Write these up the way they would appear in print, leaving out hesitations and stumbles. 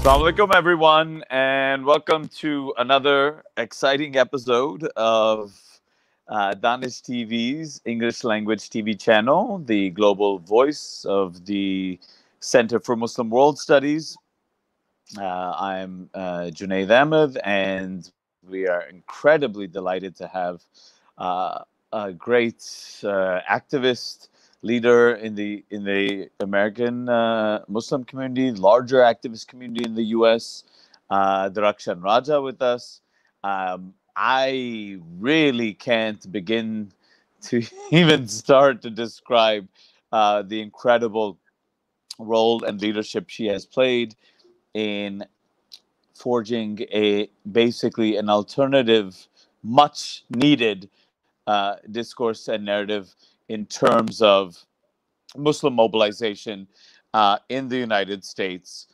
Assalamu alaikum, everyone, and welcome to another exciting episode of Danish TV's English language TV channel, the global voice of the Center for Muslim World Studies. I'm Junaid Ahmed, and we are incredibly delighted to have a great activist leader in the American Muslim community, larger activist community in the U.S., Darakshan Raja with us. I really can't begin to even start to describe the incredible role and leadership she has played in forging basically an alternative, much needed discourse and narrative in terms of Muslim mobilization in the United States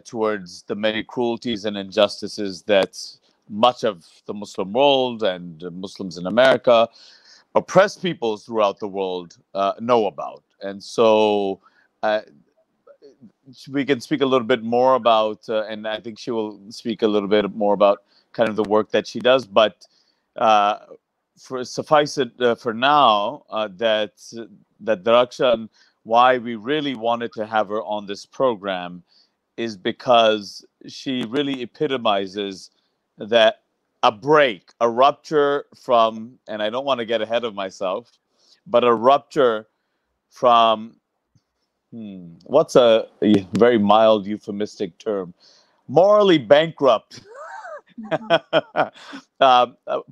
towards the many cruelties and injustices that much of the Muslim world and Muslims in America, oppressed peoples throughout the world know about. And so we can speak a little bit more about, and I think she will speak a little bit more about kind of the work that she does, but suffice it for now that Darakshan, why we really wanted to have her on this program is because she really epitomizes that a break, a rupture from, and I don't want to get ahead of myself, but a rupture from, what's a very mild euphemistic term? Morally bankrupt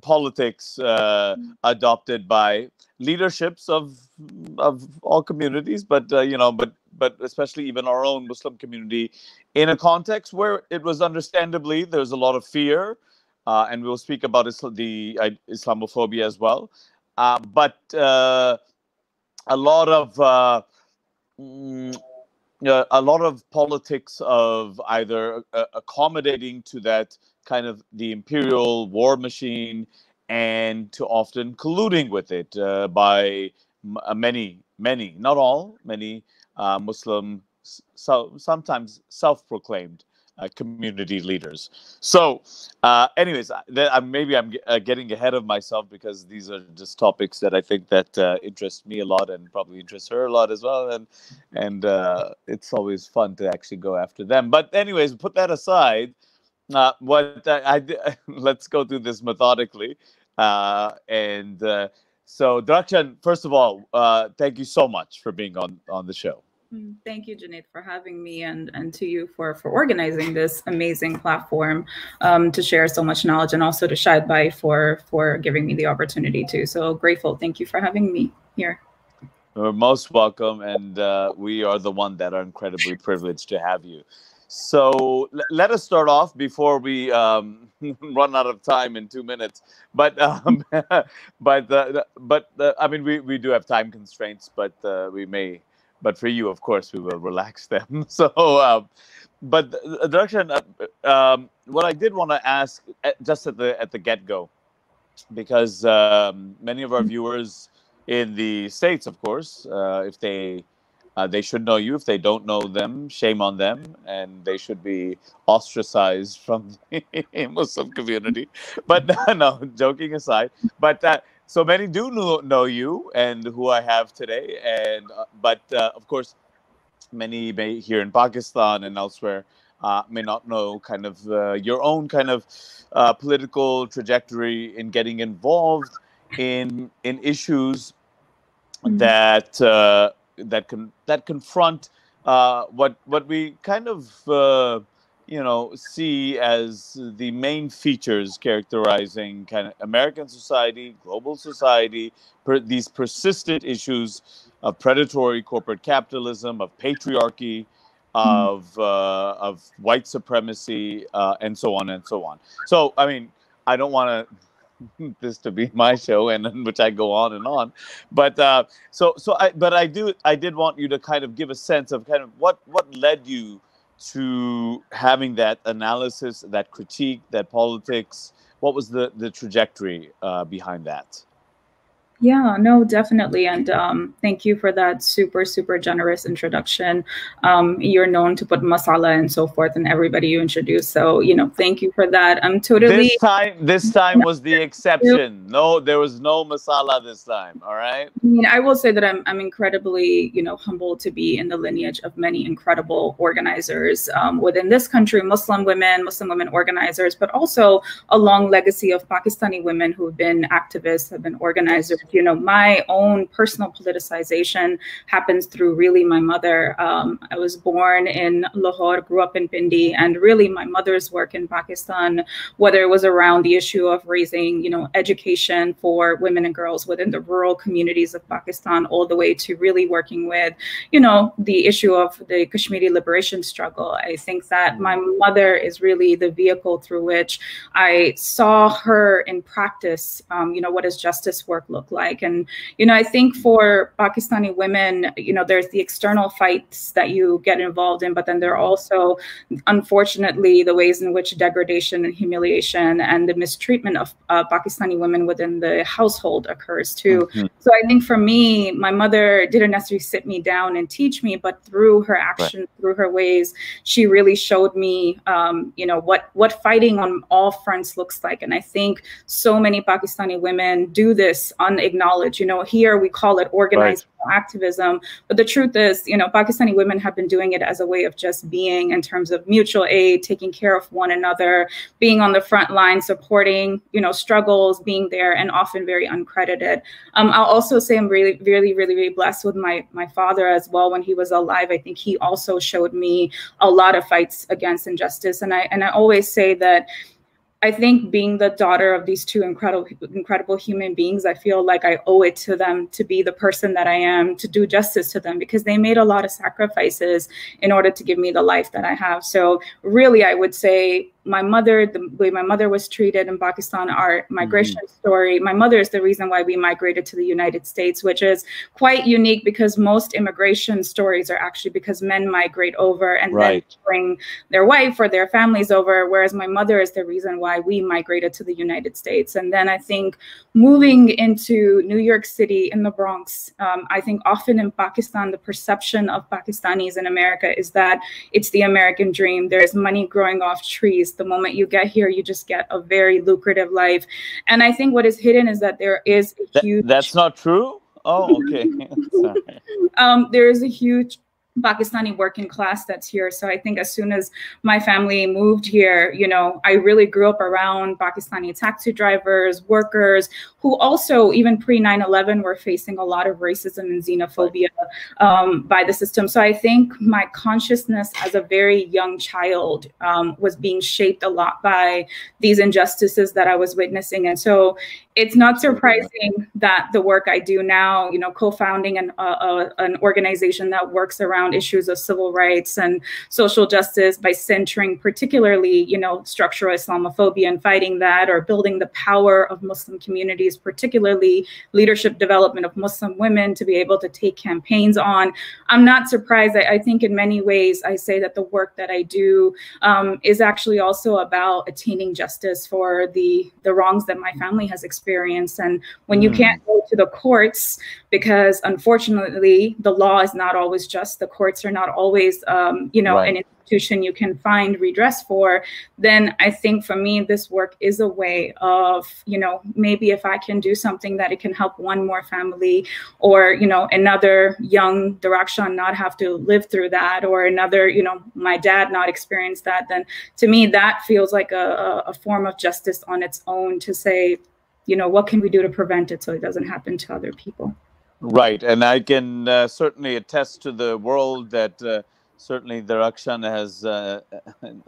politics adopted by leaderships of all communities, but but especially even our own Muslim community, in a context where it was understandably there's a lot of fear, and we'll speak about the Islamophobia as well, but a lot of a lot of politics of either accommodating to that kind of the imperial war machine, and to often colluding with it by many, not all, many Muslim, sometimes self-proclaimed community leaders. So anyways, maybe I'm getting ahead of myself, because these are just topics that I think that interest me a lot and probably interest her a lot as well, and it's always fun to actually go after them. But anyways, put that aside, let's go through this methodically. So Darakshan, first of all, thank you so much for being on the show. Thank you, Junaid, for having me, and to you for organizing this amazing platform to share so much knowledge, and also to Shahid Bhai for giving me the opportunity to. So grateful. Thank you for having me here. You're most welcome, and we are the one that are incredibly privileged to have you. So let us start off before we run out of time in 2 minutes. But I mean, we do have time constraints, but we may. But for you, of course, we will relax them. So, but Darakshan, what I did want to ask just at the get-go, because many of our viewers in the States, of course, if they should know you. If they don't know them, shame on them, and they should be ostracized from the Muslim community. But no, joking aside. But so many do know you and who I have today, and but of course, many may here in Pakistan and elsewhere may not know kind of your own kind of political trajectory in getting involved in issues that that confront what we kind of see as the main features characterizing kind of American society, global society, these persistent issues of predatory corporate capitalism, of patriarchy, of white supremacy, and so on and so on. So, I mean, I don't want this to be my show, and in which I go on and on, but I did want you to kind of give a sense of kind of what led you to having that analysis, that critique, that politics. What was the trajectory behind that? Yeah, no, definitely. And thank you for that super, super generous introduction. You're known to put masala and so forth in everybody you introduce. So, thank you for that. I'm totally. This time was the exception. No, there was no masala this time. All right. I mean, I will say that I'm incredibly, humbled to be in the lineage of many incredible organizers within this country, Muslim women organizers, but also a long legacy of Pakistani women who've been activists, have been organizers. My own personal politicization happens through really my mother. I was born in Lahore, grew up in Pindi, and really my mother's work in Pakistan, whether it was around the issue of raising, education for women and girls within the rural communities of Pakistan, all the way to really working with, the issue of the Kashmiri liberation struggle. I think that my mother is really the vehicle through which I saw her in practice, what does justice work look like? And, I think for Pakistani women, there's the external fights that you get involved in, but then there are also, unfortunately, the ways in which degradation and humiliation and the mistreatment of Pakistani women within the household occurs too. Mm-hmm. So I think for me, my mother didn't necessarily sit me down and teach me, but through her actions, through her ways, she really showed me, what fighting on all fronts looks like. And I think so many Pakistani women do this unacknowledged. Here we call it organized activism, but the truth is, Pakistani women have been doing it as a way of just being, in terms of mutual aid, taking care of one another, being on the front line, supporting, struggles, being there, and often very uncredited. I'll also say I'm really, really, really, really blessed with my father as well. When he was alive, I think he also showed me a lot of fights against injustice. And I always say that I think being the daughter of these two incredible human beings, I feel like I owe it to them to be the person that I am, to do justice to them, because they made a lot of sacrifices in order to give me the life that I have. So really, I would say the way my mother was treated in Pakistan, our migration story. My mother is the reason why we migrated to the United States, which is quite unique because most immigration stories are actually because men migrate over and then bring their wife or their families over, whereas my mother is the reason why we migrated to the United States. And then I think moving into New York City in the Bronx, I think often in Pakistan, the perception of Pakistanis in America is that it's the American dream. There's money growing off trees. The moment you get here, you just get a very lucrative life. And I think what is hidden is that there is a huge... That's not true? Oh, okay. There is a huge Pakistani working class that's here. So I think as soon as my family moved here, I really grew up around Pakistani taxi drivers, workers, who also, even pre 9/11, were facing a lot of racism and xenophobia by the system. So I think my consciousness as a very young child was being shaped a lot by these injustices that I was witnessing. And so it's not surprising that the work I do now, co-founding an organization that works around issues of civil rights and social justice by centering particularly, structural Islamophobia and fighting that, or building the power of Muslim communities, particularly leadership development of Muslim women to be able to take campaigns on. I'm not surprised. I think in many ways I say that the work that I do is actually also about attaining justice for the wrongs that my family has experienced. And when you can't go to the courts, because unfortunately the law is not always just, the courts are not always, an institution you can find redress for, then I think for me, this work is a way of, maybe if I can do something that it can help one more family, or, another young Darakshan not have to live through that, or another, my dad not experience that, then to me, that feels like a form of justice on its own, to say, what can we do to prevent it so it doesn't happen to other people? Right. And I can certainly attest to the world that certainly Darakshan has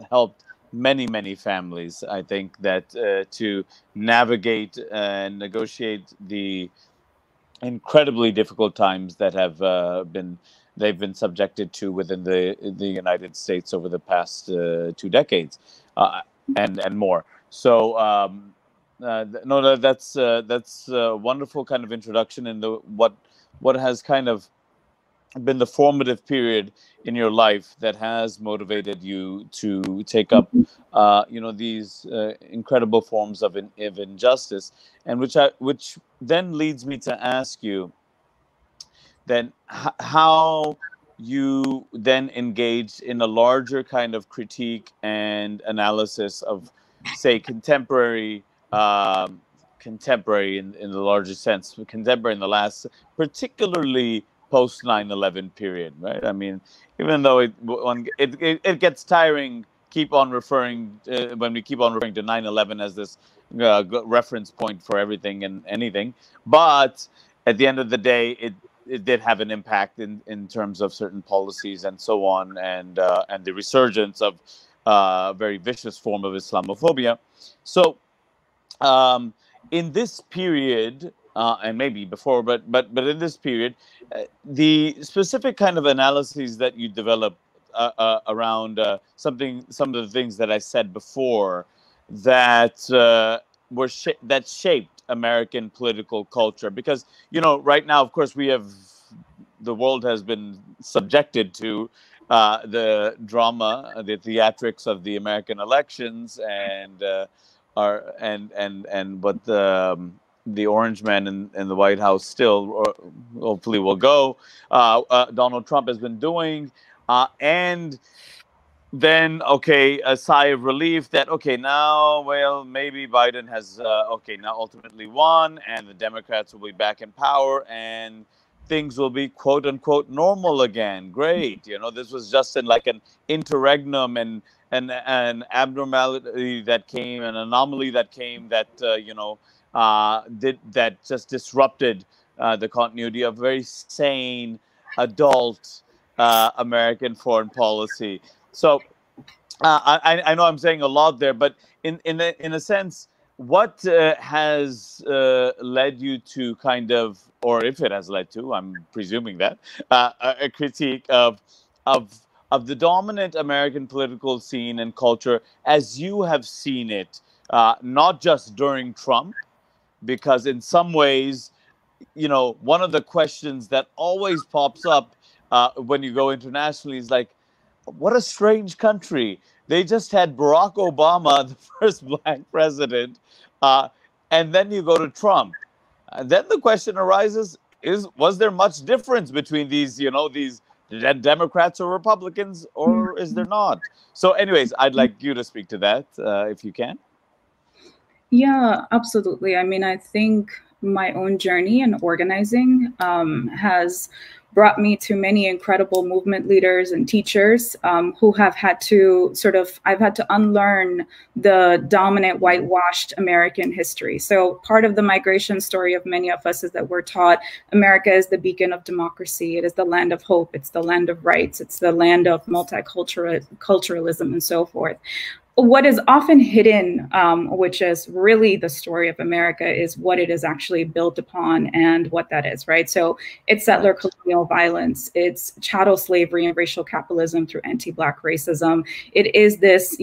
helped many, many families, I think, that to navigate and negotiate the incredibly difficult times that they've been subjected to within the United States over the past 2 decades and more. So no, that's a wonderful kind of introduction into what has kind of been the formative period in your life that has motivated you to take up, these incredible forms of injustice, and which then leads me to ask you then how you then engaged in a larger kind of critique and analysis of, say, contemporary in the larger sense, contemporary in the last, particularly post 9/11 period, right? I mean, even though it gets tiring, when we keep on referring to 9/11 as this reference point for everything and anything, but at the end of the day, it did have an impact in terms of certain policies and so on, and the resurgence of a very vicious form of Islamophobia. So in this period, and maybe before, but in this period, the specific kind of analyses that you develop around some of the things that I said before that that shaped American political culture, because right now, of course, the world has been subjected to the drama, the theatrics of the American elections, and what the orange man in the White House still, or hopefully, will go. Donald Trump has been doing, and then, okay, a sigh of relief that, okay, now, well, maybe Biden has, now ultimately won, and the Democrats will be back in power, and things will be quote unquote normal again. Great. This was just an interregnum and an abnormality that came, an anomaly that came that, that just disrupted the continuity of very sane, adult American foreign policy. So I know I'm saying a lot there, but in a sense, what has led you to kind of, or if it has led to, I'm presuming that a critique of the dominant American political scene and culture as you have seen it, not just during Trump, because in some ways, one of the questions that always pops up when you go internationally is like, what a strange country. They just had Barack Obama, the first black president, and then you go to Trump. And then the question arises, was there much difference between these Democrats or Republicans, or is there not? So anyways, I'd like you to speak to that, if you can. Yeah, absolutely. I mean, I think my own journey in organizing has brought me to many incredible movement leaders and teachers who have had to I've had to unlearn the dominant whitewashed American history. So part of the migration story of many of us is that we're taught America is the beacon of democracy. It is the land of hope. It's the land of rights. It's the land of multiculturalism and so forth. What is often hidden, which is really the story of America, is what it is actually built upon and what that is, right? So it's settler colonial violence, it's chattel slavery and racial capitalism through anti-Black racism. It is this,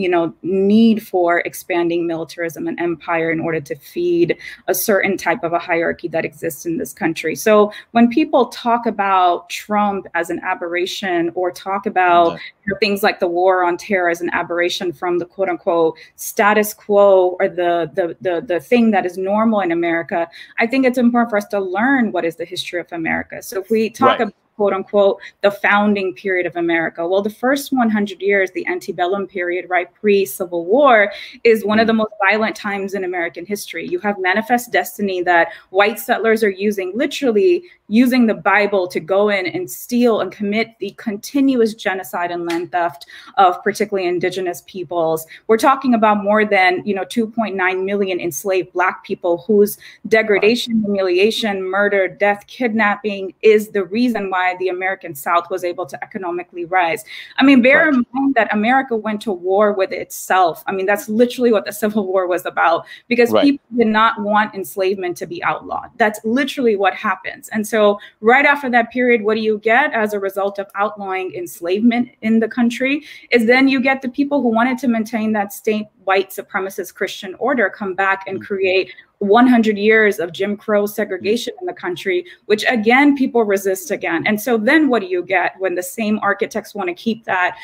need for expanding militarism and empire in order to feed a certain type of a hierarchy that exists in this country. So when people talk about Trump as an aberration, or talk about things like the war on terror as an aberration from the quote unquote status quo, or the thing that is normal in America, I think it's important for us to learn what is the history of America. So if we talk about quote unquote the founding period of America, well, the first 100 years, the antebellum period, right, pre-Civil War, is one of the most violent times in American history. You have manifest destiny that white settlers are literally using the Bible to go in and steal and commit the continuous genocide and land theft of particularly indigenous peoples. We're talking about more than 2.9 million enslaved Black people whose degradation, humiliation, murder, death, kidnapping is the reason why the American South was able to economically rise. I mean, bear in mind that America went to war with itself. I mean, that's literally what the Civil War was about, because people did not want enslavement to be outlawed. That's literally what happens. And so right after that period, what do you get as a result of outlawing enslavement in the country is then you get the people who wanted to maintain that state white supremacist Christian order come back and create 100 years of Jim Crow segregation in the country, which again, people resist again. And so then what do you get when the same architects want to keep that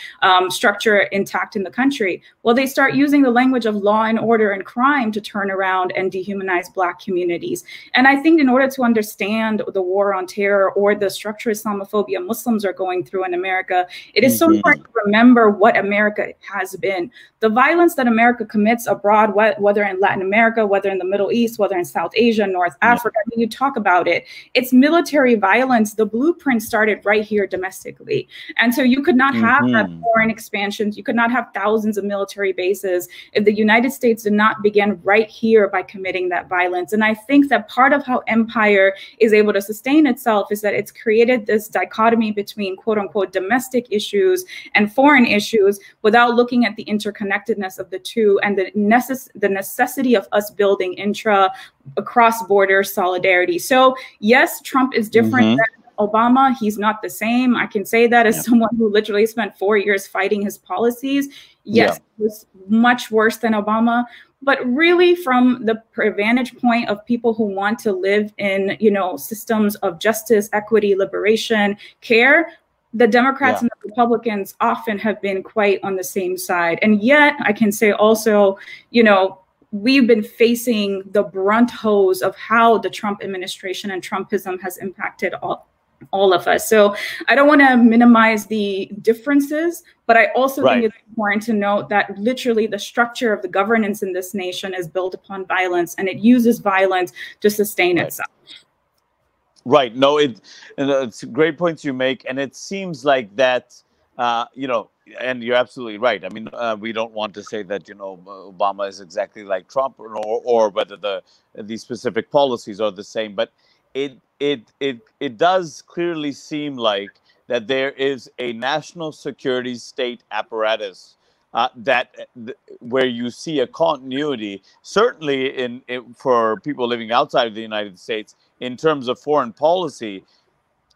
structure intact in the country? Well, they start using the language of law and order and crime to turn around and dehumanize Black communities. And I think in order to understand the war on terror or the structural Islamophobia Muslims are going through in America, it is so important to remember what America has been. The violence that America commits abroad, whether in Latin America, whether in the Middle East, whether in South Asia, North Africa, I mean, you talk about it, it's military violence. The blueprint started right here domestically. And so you could not have that foreign expansions. You could not have thousands of military bases if the United States did not begin right here by committing that violence. And I think that part of how empire is able to sustain itself is that it's created this dichotomy between quote unquote domestic issues and foreign issues without looking at the interconnectedness of the two and the necessity of us building across-border solidarity. So yes, Trump is different than Obama. He's not the same. I can say that as someone who literally spent 4 years fighting his policies. Yes, it was much worse than Obama. But really, from the vantage point of people who want to live in, systems of justice, equity, liberation, care, the Democrats and the Republicans often have been quite on the same side. And yet, I can say also, we've been facing the brunt hose of how the Trump administration and Trumpism has impacted all of us. So I don't want to minimize the differences, but I also think it's important to note that literally the structure of the governance in this nation is built upon violence, and it uses violence to sustain itself. Right. No, it's great points you make. And it seems like that, and you're absolutely right. I mean, we don't want to say that, Obama is exactly like Trump or whether these specific policies are the same. But it does clearly seem like that there is a national security state apparatus where you see a continuity, certainly for people living outside of the United States, in terms of foreign policy.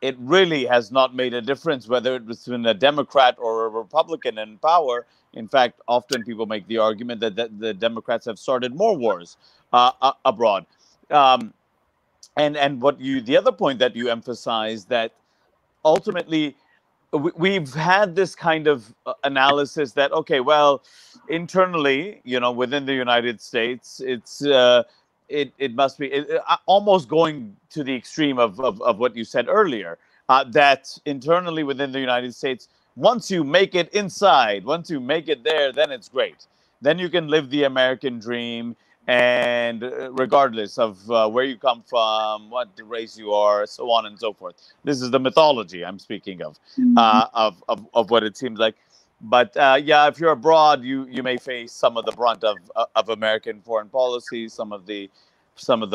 It really has not made a difference whether it was been a Democrat or a Republican in power. In fact, often people make the argument that the Democrats have started more wars abroad. And the other point that you emphasize, that ultimately we've had this kind of analysis that, okay, well, internally, within the United States, it must be almost going to the extreme of what you said earlier, that internally within the United States, once you make it inside, once you make it there, then it's great. Then you can live the American dream, and regardless of where you come from, what race you are, so on and so forth. This is the mythology I'm speaking of what it seems like. But if you're abroad, you may face some of the brunt of American foreign policy, some of the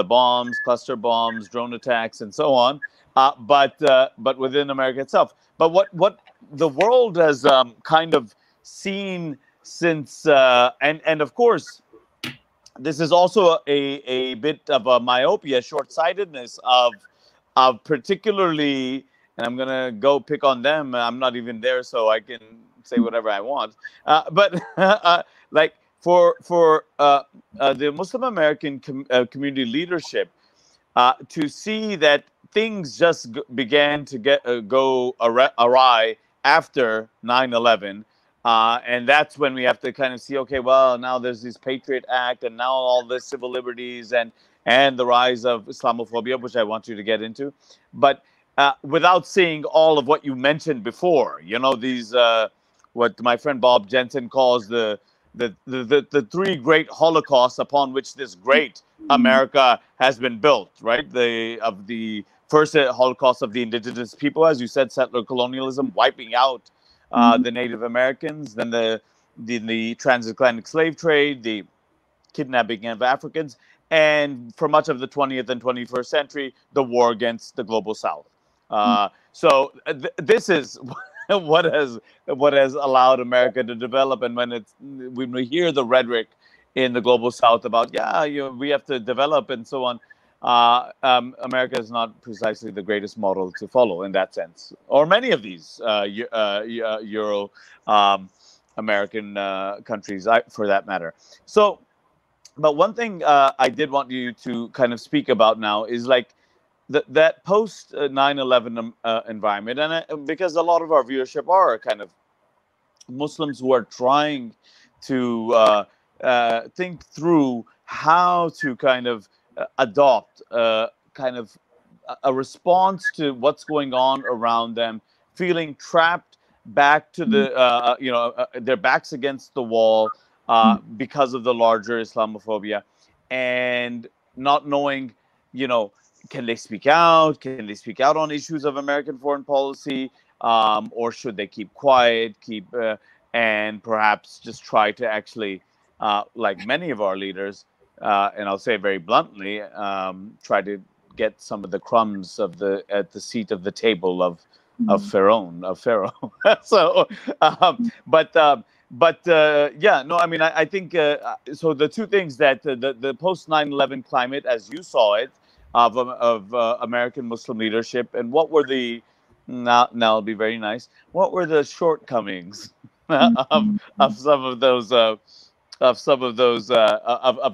bombs, cluster bombs, drone attacks, and so on. But within America itself. But what the world has kind of seen since, and of course, this is also a bit of a myopia, short-sightedness of particularly, and I'm gonna go pick on them. I'm not even there, so I can say whatever I want. But like for the Muslim American community leadership, to see that things just began to go awry after 9/11. And that's when we have to kind of see, okay, well, now there's this Patriot Act, and now all this civil liberties and the rise of Islamophobia, which I want you to get into. But without seeing all of what you mentioned before, these what my friend Bob Jensen calls the three great holocausts upon which this great America has been built, right? The first Holocaust of the indigenous people, as you said, settler colonialism, wiping out the Native Americans, then the transatlantic slave trade, the kidnapping of Africans, and for much of the 20th and 21st century, the war against the global South. So this is what has allowed America to develop. And when we hear the rhetoric in the global South about we have to develop and so on, America is not precisely the greatest model to follow in that sense, or many of these Euro American countries, for that matter. So But one thing I did want you to kind of speak about now is like that post 9/11 environment, and because a lot of our viewership are kind of Muslims who are trying to think through how to kind of adopt kind of a response to what's going on around them, feeling trapped back to the their backs against the wall because of the larger Islamophobia, and not knowing, you know, can they speak out? Can they speak out on issues of American foreign policy? Or should they keep quiet, and perhaps just try to actually, like many of our leaders, and I'll say very bluntly, try to get some of the crumbs at the seat of the table of Pharaoh. So, yeah, no, I mean, I think so. The two things that the post 9/11 climate, as you saw it, of American Muslim leadership, and what were the now it'll be very nice. What were the shortcomings of some of those of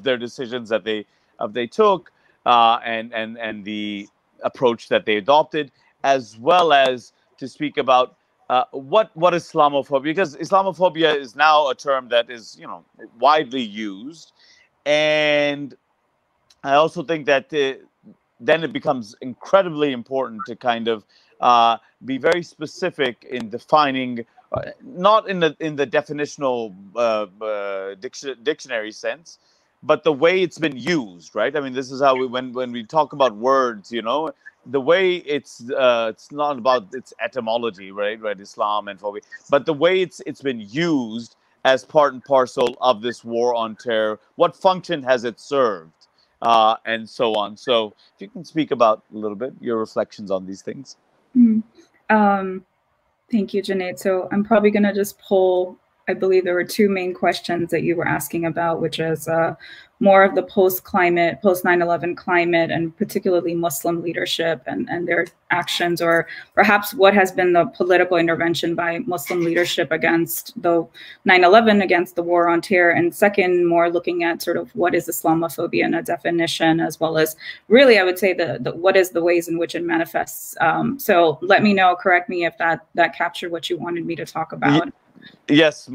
their decisions that they took, and the approach that they adopted, as well as to speak about what Islamophobia, because Islamophobia is now a term that is, you know, widely used, and I also think that then it becomes incredibly important to kind of be very specific in defining, not in the definitional dictionary sense, but the way it's been used, right? I mean, this is how when we talk about words, you know, the way it's not about its etymology, right? Islam and phobia, but the way it's been used as part and parcel of this war on terror. What function has it served? And so on. So if you can speak about a little bit your reflections on these things. Thank you, Junaid. So I'm probably going to just pull, I believe there were two main questions that you were asking about, which is more of the post 9/11 climate, and particularly Muslim leadership and their actions, or perhaps what has been the political intervention by Muslim leadership against the 9/11, against the war on terror. And second, more looking at sort of what is Islamophobia and a definition, as well as really, I would say, what is the ways in which it manifests. So let me know, correct me if that captured what you wanted me to talk about. Yes,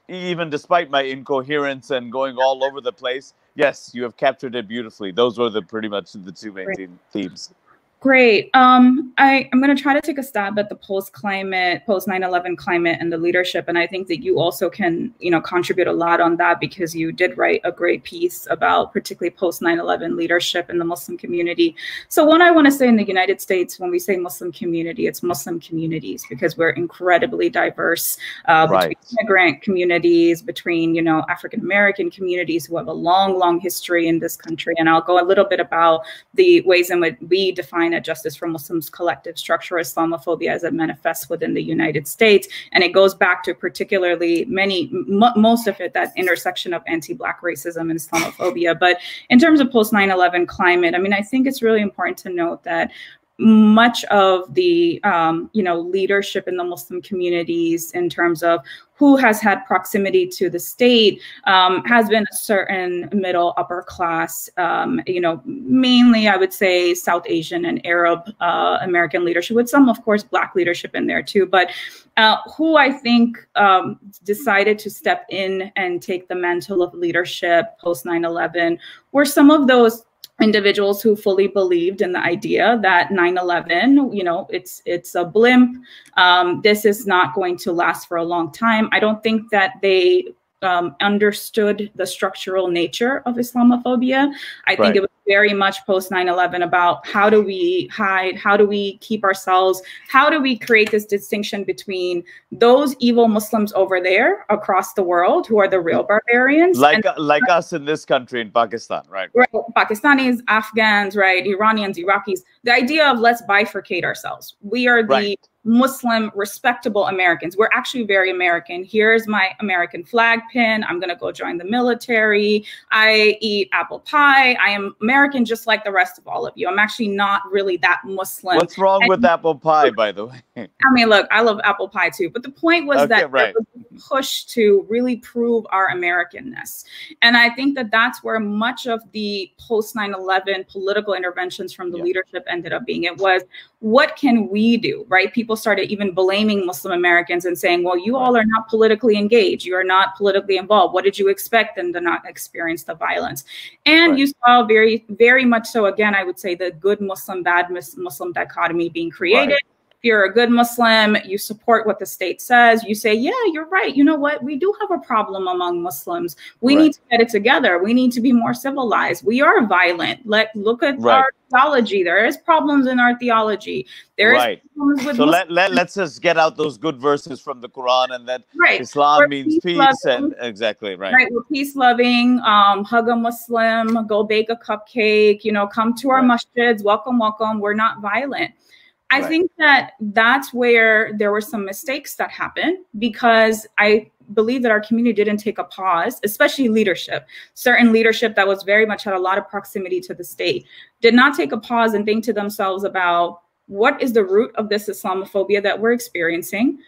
even despite my incoherence and going all over the place, yes, you have captured it beautifully. Those were pretty much the two main themes. Great. I'm going to try to take a stab at the post 9/11 climate and the leadership. And I think that you also can, contribute a lot on that, because you did write a great piece about particularly post 9/11 leadership in the Muslim community. So one, I want to say, in the United States, when we say Muslim community, it's Muslim communities, because we're incredibly diverse, between immigrant communities, between, African-American communities who have a long, long history in this country. And I'll go a little bit about the ways in which we define at Justice for Muslims collective structure Islamophobia as it manifests within the United States. And it goes back to particularly most of it, that intersection of anti-Black racism and Islamophobia. But in terms of post 9/11 climate, I mean, I think it's really important to note that much of the leadership in the Muslim communities, in terms of who has had proximity to the state, has been a certain middle upper class, mainly I would say South Asian and Arab American leadership, with some, of course, Black leadership in there too. But who I think decided to step in and take the mantle of leadership post 9/11 were some of those individuals who fully believed in the idea that 9/11, it's a blimp. This is not going to last for a long time. I don't think that they understood the structural nature of Islamophobia. I think it was very much post 9/11 about how do we hide, how do we keep ourselves, how do we create this distinction between those evil Muslims over there across the world who are the real barbarians, like us in this country, in Pakistan, right? Pakistanis, Afghans, right? Iranians, Iraqis. The idea of let's bifurcate ourselves. We are the Muslim, respectable Americans. We're actually very American. Here's my American flag pin. I'm going to go join the military. I eat apple pie. I am American just like the rest of all of you. I'm actually not really that Muslim. What's wrong with apple pie, by the way? I mean, look, I love apple pie too. But the point was that push to really prove our Americanness. And I think that that's where much of the post 9/11 political interventions from the leadership ended up being. It was, what can we do, right? People started even blaming Muslim Americans and saying, well, you all are not politically engaged. You are not politically involved. What did you expect them to not experience the violence? And you saw very, very much so, again, I would say the good Muslim, bad Muslim dichotomy being created. If you're a good Muslim, you support what the state says. You say, yeah, you're right. You know what? We do have a problem among Muslims. We need to get it together. We need to be more civilized. We are violent. Look at our theology. There is problems in our theology. There is problems with let's just get out those good verses from the Quran, and that Islam means peace. And we're peace loving. Hug a Muslim. Go bake a cupcake. You know, come to our masjids. Welcome, welcome. We're not violent. I think that that's where there were some mistakes that happened, because I believe that our community didn't take a pause, especially leadership. Certain leadership that was very much had a lot of proximity to the state did not take a pause and think to themselves about what is the root of this Islamophobia that we're experiencing.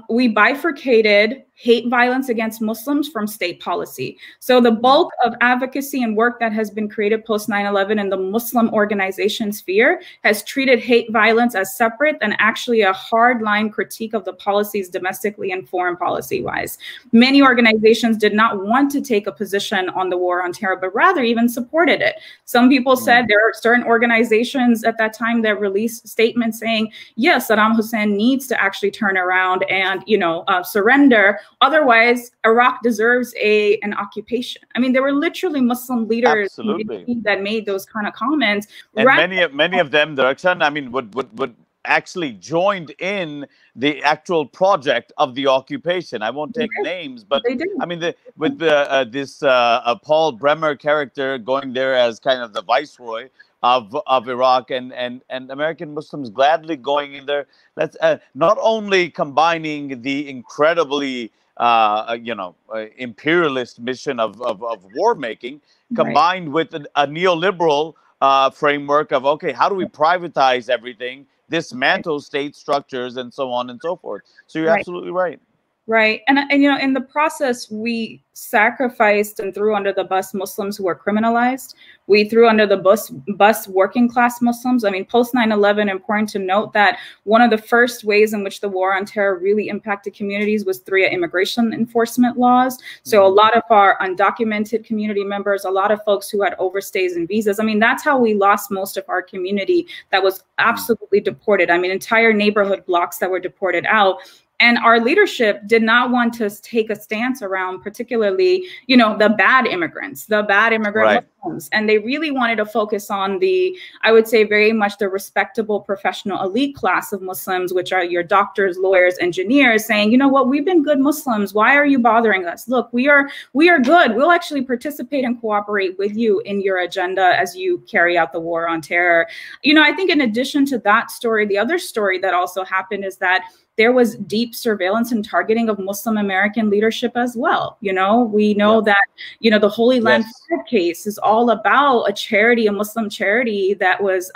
We bifurcated hate violence against Muslims from state policy. So the bulk of advocacy and work that has been created post 9/11 in the Muslim organization sphere has treated hate violence as separate and actually a hardline critique of the policies domestically and foreign policy wise. Many organizations did not want to take a position on the war on terror, but rather even supported it. Some people said there are certain organizations at that time that released statements saying, yes, Saddam Hussein needs to actually turn around and, you know, surrender. Otherwise, Iraq deserves an occupation. I mean, there were literally Muslim leaders that made those kind of comments. And many of them, Darakshan, I mean, would actually joined in the actual project of the occupation. I won't take names, but I mean, with this Paul Bremer character going there as kind of the viceroy of Iraq, and American Muslims gladly going in there. That's not only combining the incredibly imperialist mission of war making, combined with a neoliberal framework of, okay, how do we privatize everything, dismantle state structures, and so on and so forth. So you're absolutely right. Right. And you know, in the process, we sacrificed and threw under the bus Muslims who were criminalized. We threw under the bus working class Muslims. I mean, post 9/11, important to note that one of the first ways in which the war on terror really impacted communities was through immigration enforcement laws. So a lot of our undocumented community members, a lot of folks who had overstays and visas. I mean, that's how we lost most of our community that was absolutely deported. I mean, entire neighborhood blocks that were deported out. And our leadership did not want to take a stance around particularly, you know, the bad immigrants, the bad immigrant Muslims. And they really wanted to focus on the, I would say, very much the respectable professional elite class of Muslims, which are your doctors, lawyers, engineers, saying, you know what, we've been good Muslims. Why are you bothering us? Look, we are good. We'll actually participate and cooperate with you in your agenda as you carry out the war on terror. You know, I think in addition to that story, the other story that also happened is that there was deep surveillance and targeting of Muslim American leadership as well. You know, we know that, you know, the Holy Land case is all about a charity, a Muslim charity that was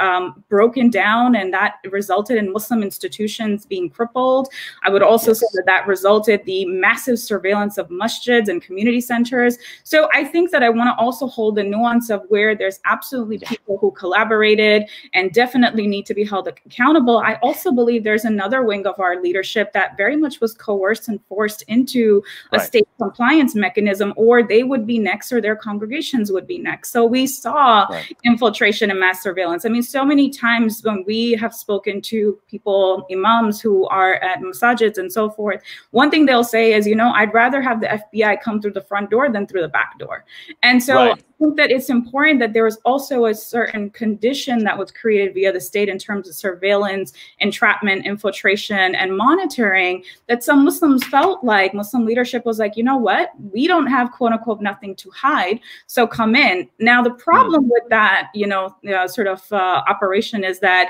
broken down, and that resulted in Muslim institutions being crippled. I would also say that resulted the massive surveillance of masjids and community centers. So I think that I want to also hold the nuance of where there's absolutely people who collaborated and definitely need to be held accountable. I also believe there's another wing of our leadership that very much was coerced and forced into a state compliance mechanism, or they would be next, or their congregations would be next. So we saw infiltration and mass surveillance. I mean, so many times when we have spoken to people, imams who are at masajids and so forth, one thing they'll say is, you know, I'd rather have the FBI come through the front door than through the back door. And so I think that it's important that there was also a certain condition that was created via the state in terms of surveillance, entrapment, infiltration, and monitoring, that some Muslims felt like Muslim leadership was like, you know what, we don't have quote unquote nothing to hide, so come in. Now, the problem with that, you know, sort of operation is that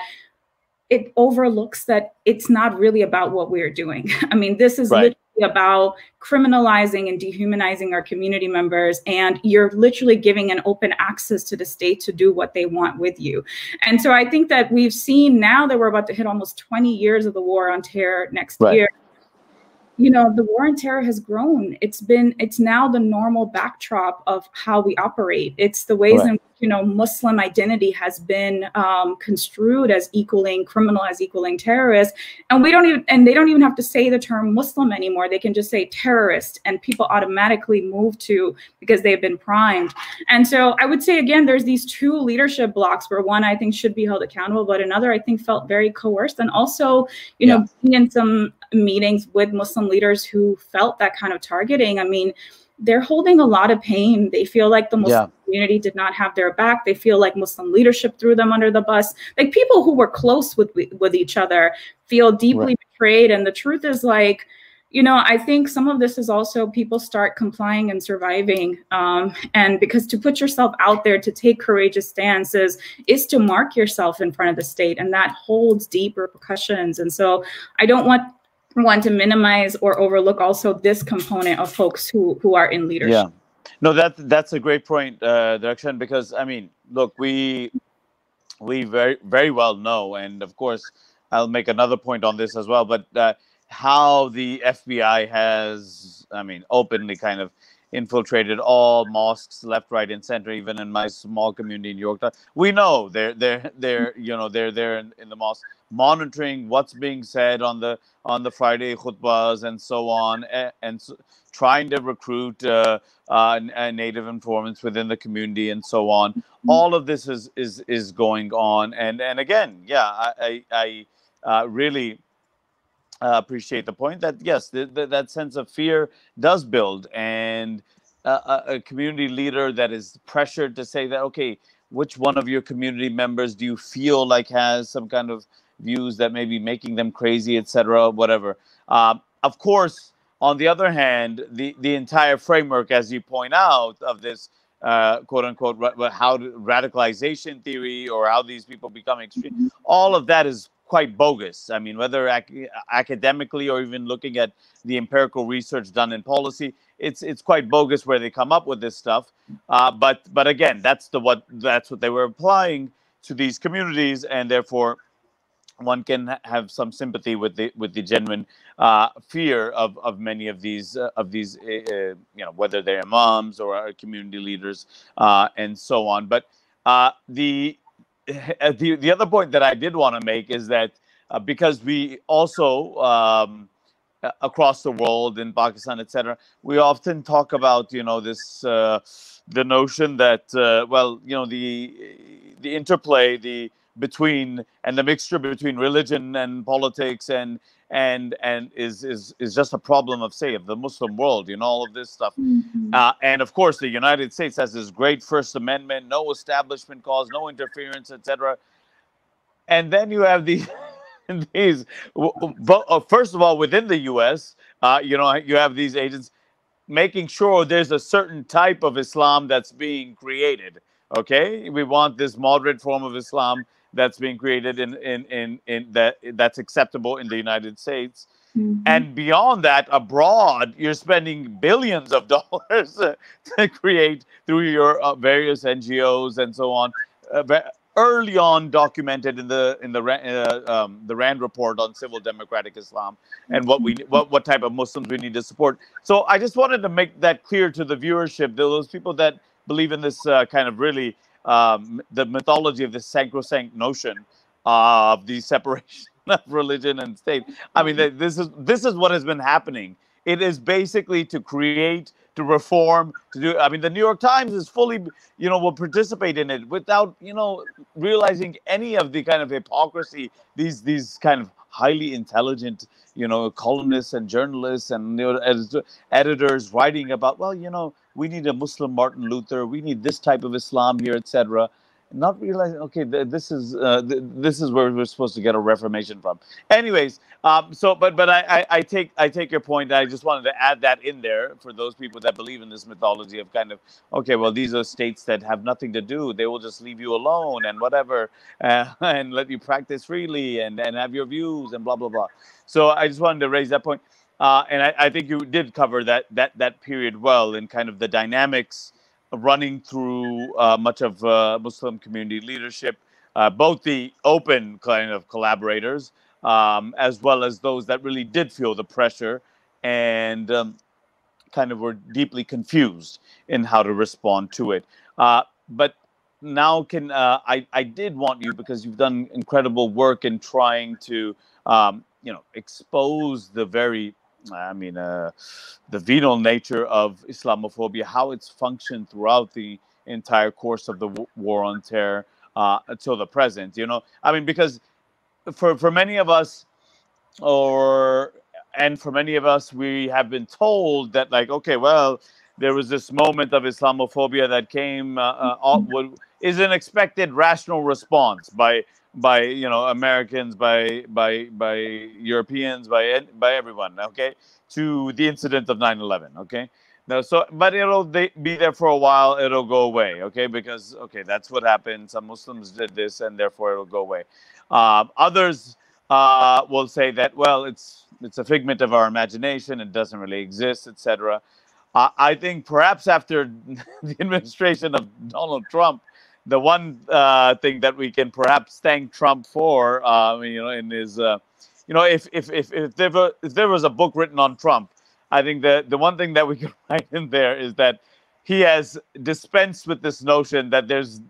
it overlooks that it's not really about what we're doing. I mean, this is literally about criminalizing and dehumanizing our community members, and you're literally giving an open access to the state to do what they want with you. And so I think that we've seen now that we're about to hit almost 20 years of the war on terror next year. you know, the war on terror has grown. It's now the normal backdrop of how we operate. It's the ways in, you know, Muslim identity has been construed as equaling criminal, as equaling terrorist. And they don't even have to say the term Muslim anymore. They can just say terrorist, and people automatically move to, because they've been primed. And so I would say, again, there's these two leadership blocks where one I think should be held accountable, but another I think felt very coerced. And also, you know, being in some meetings with Muslim leaders who felt that kind of targeting, I mean, they're holding a lot of pain. They feel like the Muslim community did not have their back. They feel like Muslim leadership threw them under the bus. Like, people who were close with each other feel deeply betrayed. And the truth is, like, you know, I think some of this is also people start complying and surviving. And because to put yourself out there, to take courageous stances, is to mark yourself in front of the state. And that holds deep repercussions. And so I don't want to minimize or overlook also this component of folks who are in leadership. Yeah, no, that's a great point, Darakshan, because I mean, look, we very well know, and of course I'll make another point on this as well, but how the FBI has, I mean, openly kind of infiltrated all mosques, left, right, and center. Even in my small community in Yorktown, we know they're you know, they're there in the mosque, monitoring what's being said on the Friday khutbahs and so on, and trying to recruit native informants within the community and so on. All of this is going on, and again, yeah, I really appreciate the point that yes, that sense of fear does build, and a community leader that is pressured to say that, okay, which one of your community members do you feel like has some kind of views that may be making them crazy, etc., whatever. Of course, on the other hand, the entire framework, as you point out, of this quote unquote how radicalization theory, or how these people become extreme, all of that is quite bogus. I mean, whether academically or even looking at the empirical research done in policy, it's quite bogus where they come up with this stuff. But again, that's what they were applying to these communities, and therefore one can have some sympathy with the genuine fear of many of these you know, whether they're imams or community leaders and so on. But the other point that I did want to make is that because we also across the world, in Pakistan, etc., we often talk about, you know, this the notion that well, you know, the interplay between, and the mixture between religion and politics and is just a problem of, say, of the Muslim world, you know, all of this stuff. And of course, the United States has this great First Amendment, no establishment cause, no interference, etc. And then you have these first of all, within the U.S., you know, you have these agents making sure there's a certain type of Islam that's being created. Okay, we want this moderate form of Islam that's being created in that's acceptable in the United States. And beyond that, abroad, you're spending billions of dollars to create, through your various NGOs and so on. Early on, documented in the Rand report on civil democratic Islam, and what type of Muslims we need to support. So I just wanted to make that clear to the viewership, those people that believe in this kind of really the mythology of this sacrosanct notion of the separation of religion and state. I mean, this is what has been happening. It is basically to create, to reform, to do. I mean, the New York Times is fully, you know, will participate in it without, you know, realizing any of the kind of hypocrisy these kind of highly intelligent, you know, columnists and journalists and, you know, editors writing about, well, you know, we need a Muslim Martin Luther, we need this type of Islam here, etc. Not realizing, okay, this is where we're supposed to get a reformation from. Anyways, so but I take your point. I just wanted to add that in there for those people that believe in this mythology of kind of, okay, well, these are states that have nothing to do. They will just leave you alone and whatever, and let you practice freely and have your views and blah blah blah. So I just wanted to raise that point, and I think you did cover that period well, in kind of the dynamics running through much of Muslim community leadership, both the open kind of collaborators, as well as those that really did feel the pressure and kind of were deeply confused in how to respond to it. But now I did want you, because you've done incredible work in trying to expose the very the venal nature of Islamophobia, how it's functioned throughout the entire course of the war on terror until the present. Because for many of us, for many of us, we have been told that, like, okay, well, there was this moment of Islamophobia that came is an expected rational response by Americans, by Europeans, by everyone, okay, to the incident of 9/11, okay. Now, but it'll be there for a while. It'll go away, okay, because that's what happened. Some Muslims did this, and therefore it'll go away. Others will say that, well, it's a figment of our imagination. It doesn't really exist, etc. I think perhaps after the administration of Donald Trump, the one thing that we can perhaps thank Trump for, in his, if there was a book written on Trump, I think the one thing that we can write in there is that he has dispensed with this notion that there's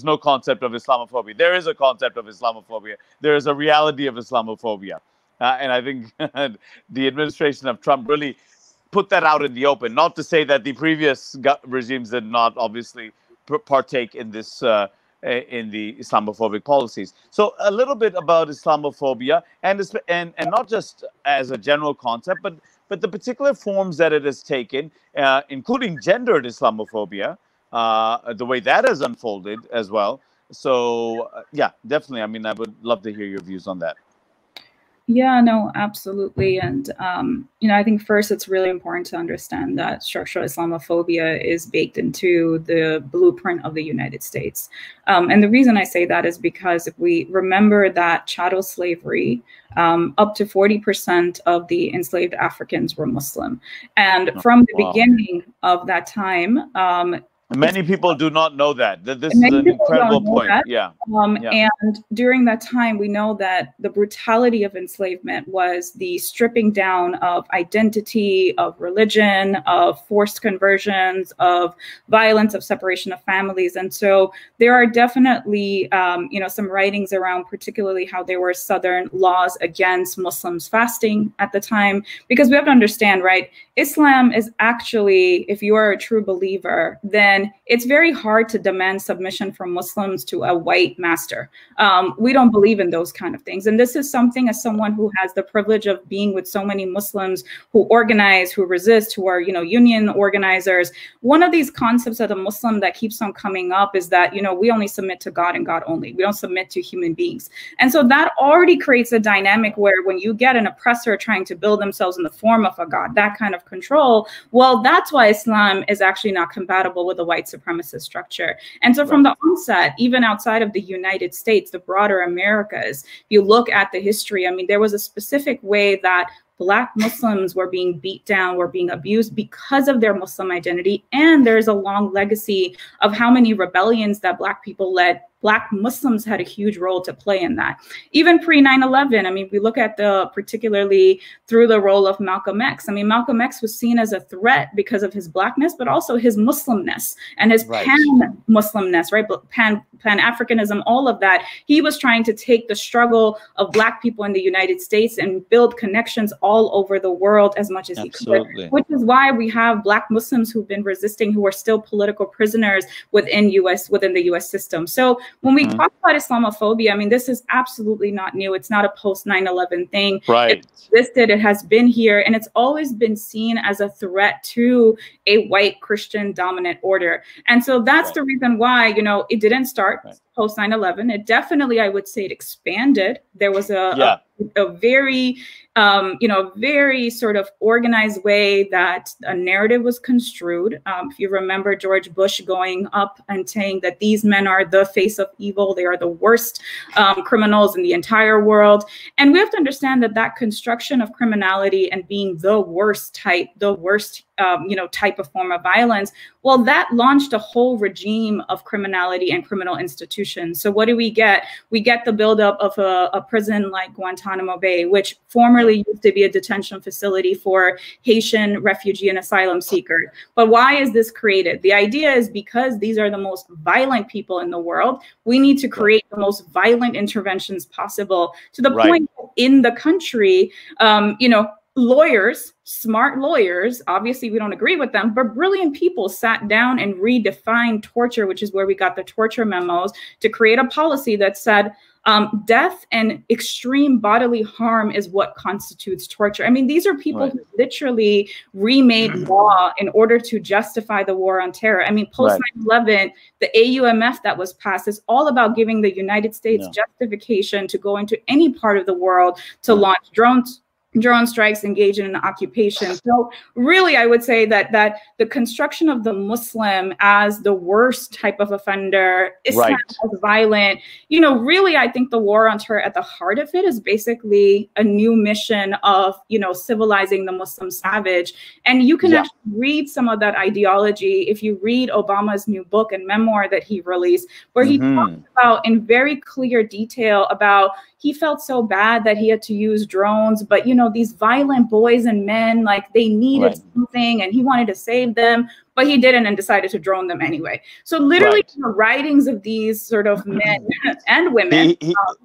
no concept of Islamophobia. There is a concept of Islamophobia. There is a reality of Islamophobia. And I think the administration of Trump really put that out in the open. Not to say that the previous regimes did not obviously partake in this, in the Islamophobic policies. So a little bit about Islamophobia, and not just as a general concept, but the particular forms that it has taken, including gendered Islamophobia, the way that has unfolded as well. So yeah, definitely. I would love to hear your views on that. Yeah, no, absolutely. And, I think first it's really important to understand that structural Islamophobia is baked into the blueprint of the United States. And the reason I say that is because if we remember that chattel slavery, up to 40% of the enslaved Africans were Muslim. And from the beginning of that time, many people do not know that. This is an incredible point. Yeah. And during that time, we know that the brutality of enslavement was the stripping down of identity, of religion, of forced conversions, of violence, of separation of families. And so there are definitely, some writings around particularly how there were Southern laws against Muslims fasting at the time, because we have to understand, right? Islam is actually, if you are a true believer, then it's very hard to demand submission from Muslims to a white master. We don't believe in those kind of things. And this is something, as someone who has the privilege of being with so many Muslims who organize, who resist, who are, union organizers. One of these concepts of the Muslim that keeps on coming up is that, we only submit to God and God only. We don't submit to human beings. And so that already creates a dynamic where when you get an oppressor trying to build themselves in the form of a God, that kind of control, well, that's why Islam is actually not compatible with a white supremacist structure. And so from the onset, even outside of the United States, the broader Americas, you look at the history, there was a specific way that Black Muslims were being beat down, were being abused because of their Muslim identity. And there's a long legacy of how many rebellions that Black people led. Black Muslims had a huge role to play in that. Even pre 9/11, we look at particularly through the role of Malcolm X. Malcolm X was seen as a threat because of his Blackness, but also his Muslimness and his pan-Muslimness, right? Pan-Africanism, all of that. He was trying to take the struggle of Black people in the United States and build connections all over the world as much as he could, which is why we have Black Muslims who've been resisting, who are still political prisoners within the US system. So when we talk about Islamophobia, this is absolutely not new. It's not a post 9/11 thing. Right. It existed, it has been here, and it's always been seen as a threat to a white Christian dominant order. And so that's the reason why, it didn't start post 9/11. It definitely, I would say, it expanded. There was a very, very sort of organized way that a narrative was construed. If you remember George Bush going up and saying that these men are the face of evil, they are the worst criminals in the entire world. And we have to understand that that construction of criminality and being the worst type, the worst type of form of violence, well, that launched a whole regime of criminality and criminal institutions. So what do we get? We get the buildup of a prison like Guantanamo Bay, which formerly used to be a detention facility for Haitian refugee and asylum seekers. But why is this created? The idea is because these are the most violent people in the world, we need to create the most violent interventions possible, to the point that in the country, lawyers, smart lawyers, obviously we don't agree with them, but brilliant people sat down and redefined torture, which is where we got the torture memos, to create a policy that said death and extreme bodily harm is what constitutes torture. I mean, these are people who literally remade law in order to justify the war on terror. I mean, post 9/11, the AUMF that was passed is all about giving the United States justification to go into any part of the world to launch drone strikes, engage in an occupation. So really, I would say that the construction of the Muslim as the worst type of offender, Islam as violent, really, I think the war on terror at the heart of it is basically a new mission of, civilizing the Muslim savage. And you can actually read some of that ideology if you read Obama's new book and memoir that he released, where he talks about in very clear detail about he felt so bad that he had to use drones, but these violent boys and men, like they needed something and he wanted to save them, but he didn't and decided to drone them anyway. So literally the writings of these sort of men and women.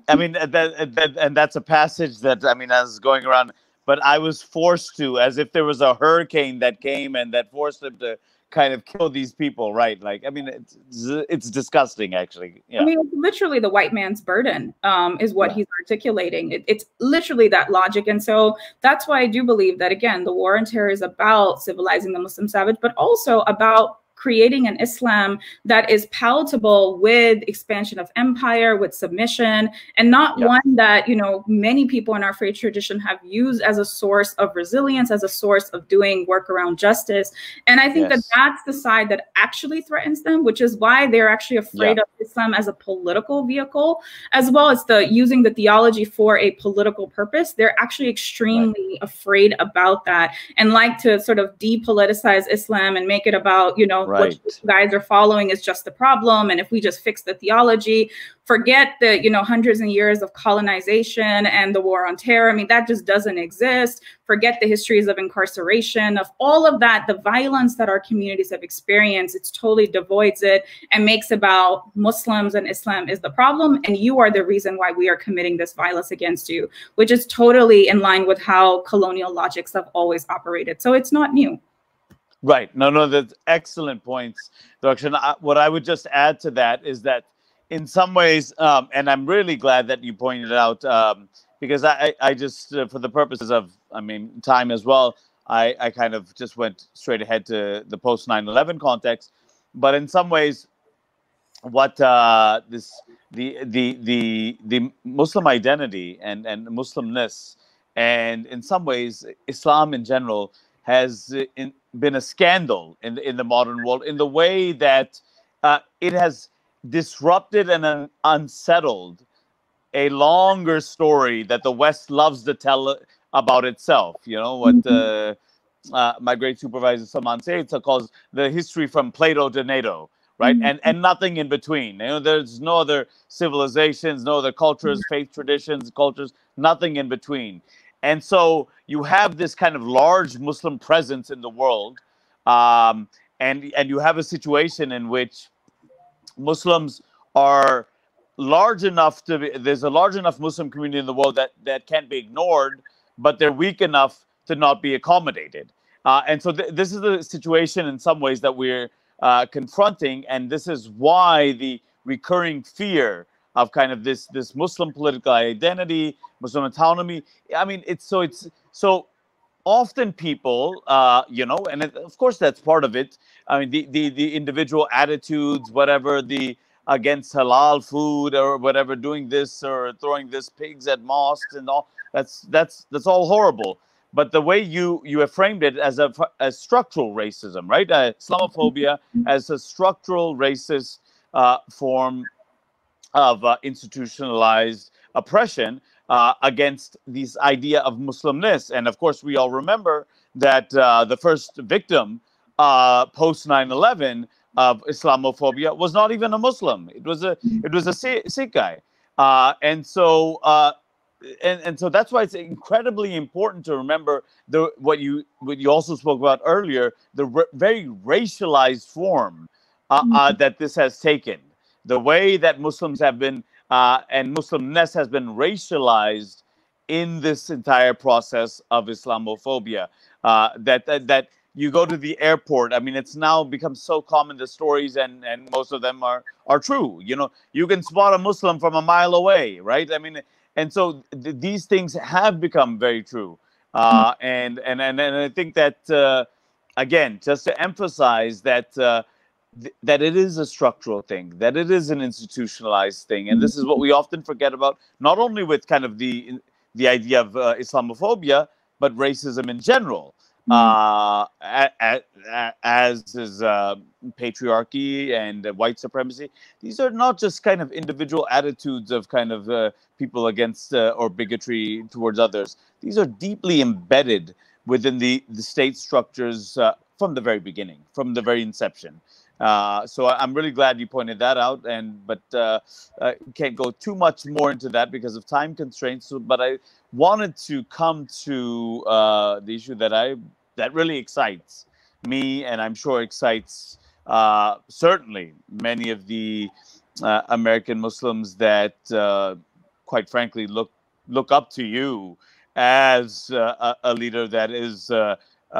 And that's a passage that, I was going around, but I was forced to, as if there was a hurricane that came and that forced him to kind of kill these people, right? Like, it's disgusting, actually. Yeah. It's literally the white man's burden is what he's articulating. It's literally that logic. And so that's why I do believe that, again, the war on terror is about civilizing the Muslim savage, but also about creating an Islam that is palatable with expansion of empire, with submission, and not one that, many people in our faith tradition have used as a source of resilience, as a source of doing work around justice. And I think that that's the side that actually threatens them, which is why they're actually afraid of Islam as a political vehicle, as well as using the theology for a political purpose. They're actually extremely afraid about that and like to sort of depoliticize Islam and make it about, what you guys are following is just the problem. And if we just fix the theology, forget the, hundreds of years of colonization and the war on terror. That just doesn't exist. Forget the histories of incarceration, of all of that, the violence that our communities have experienced. It's totally devoids it and makes about Muslims and Islam is the problem. And you are the reason why we are committing this violence against you, which is totally in line with how colonial logics have always operated. So it's not new. Right. No, that's excellent points, Darakshan. What I would just add to that is that in some ways, and I'm really glad that you pointed it out, because I just, for the purposes of, time as well, I kind of just went straight ahead to the post 9/11 context. But in some ways, what the Muslim identity and Muslimness, and in some ways Islam in general, has been a scandal in the modern world, in the way that it has disrupted and unsettled a longer story that the West loves to tell about itself. What my great supervisor Salman Said calls the history from Plato to NATO, right? And nothing in between. There's no other civilizations, no other cultures, faith traditions, cultures, nothing in between. And so you have this kind of large Muslim presence in the world, and you have a situation in which Muslims are large enough there's a large enough Muslim community in the world that can't be ignored, but they're weak enough to not be accommodated. And so this is the situation in some ways that we're confronting, and this is why the recurring fear of kind of this Muslim political identity, Muslim autonomy. It's so often people, and of course that's part of it. The individual attitudes, whatever, the against halal food or whatever, doing this or throwing this pigs at mosques and all, that's all horrible. But the way you have framed it as a structural racism, right? Islamophobia as a structural racist form of institutionalized oppression against this idea of Muslimness. And of course, we all remember that the first victim post 9/11 of Islamophobia was not even a Muslim. It was a Sikh guy, and so that's why it's incredibly important to remember what you also spoke about earlier, the very racialized form that this has taken, the way that Muslims have been and Muslimness has been racialized in this entire process of Islamophobia. That you go to the airport. I mean, it's now become so common, the stories, and most of them are true. You can spot a Muslim from a mile away, right? I mean, and so these things have become very true. And I think that again, just to emphasize that. That it is a structural thing, that it is an institutionalized thing, and this is what we often forget about, not only with kind of the idea of Islamophobia, but racism in general, as is patriarchy and white supremacy. These are not just kind of individual attitudes of kind of people against or bigotry towards others. These are deeply embedded within the state structures from the very beginning, from the very inception. So I'm really glad you pointed that out, but can't go too much more into that because of time constraints. But I wanted to come to the issue that really excites me, and I'm sure excites certainly many of the American Muslims that, quite frankly, look up to you as a leader that is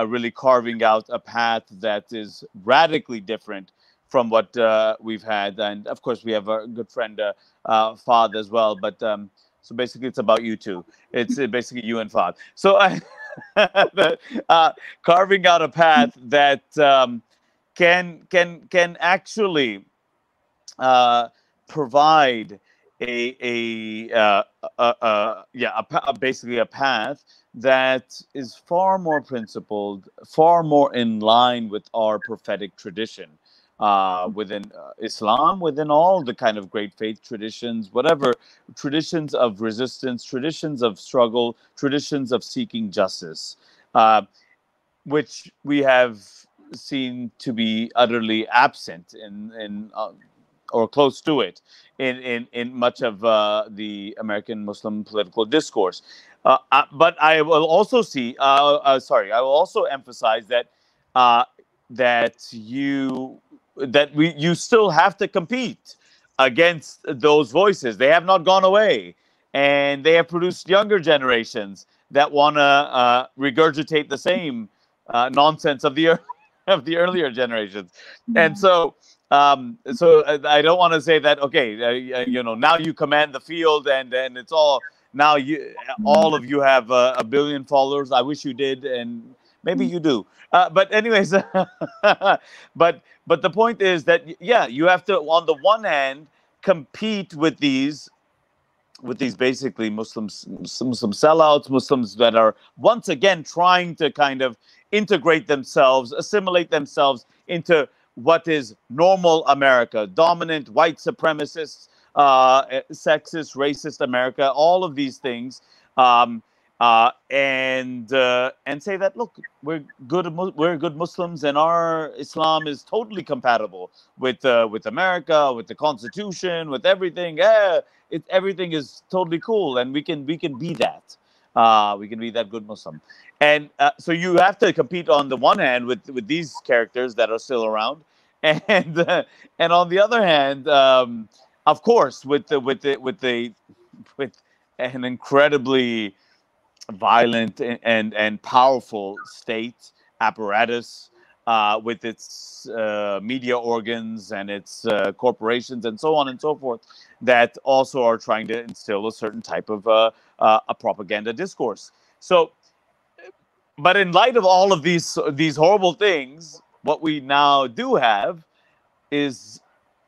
really carving out a path that is radically different from what we've had. And of course, we have a good friend, Fahd, as well. But so basically, it's about you two. It's basically you and Fahd. So carving out a path that can actually provide basically a path that is far more principled, far more in line with our prophetic tradition within Islam, within all the kind of great faith traditions, whatever traditions of resistance, traditions of struggle, traditions of seeking justice, which we have seen to be utterly absent in or close to it in much of the American Muslim political discourse. But I will also I will also emphasize that you still have to compete against those voices. They have not gone away, and they have produced younger generations that want to regurgitate the same nonsense of the earlier generations. And so I don't want to say that, okay, now you command the field and it's all, now all of you have a billion followers. I wish you did, and maybe you do. But anyways, but the point is that, yeah, you have to, on the one hand, compete with these basically Muslim sellouts, Muslims that are once again trying to kind of integrate themselves, assimilate themselves into what is normal America, dominant white supremacist, sexist, racist America, all of these things, and say that, look, we're good Muslims, and our Islam is totally compatible with America, with the Constitution, with everything. Everything is totally cool, and we can be that. We can be that good Muslim. And so you have to compete on the one hand with these characters that are still around, and on the other hand, of course, with an incredibly violent and powerful state apparatus, with its media organs and its corporations and so on and so forth, that also are trying to instill a certain type of a propaganda discourse. So, but in light of all of these horrible things, what we now do have is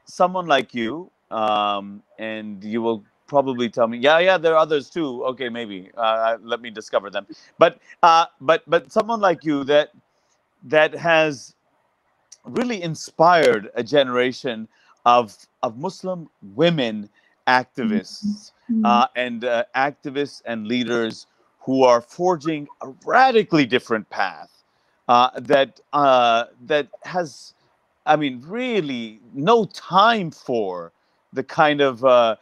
someone like you, and you will probably tell me, yeah, there are others too. Okay, maybe let me discover them. But someone like you that has really inspired a generation of Muslim women activists activists and leaders who are forging a radically different path that has, I mean, really no time for the kind of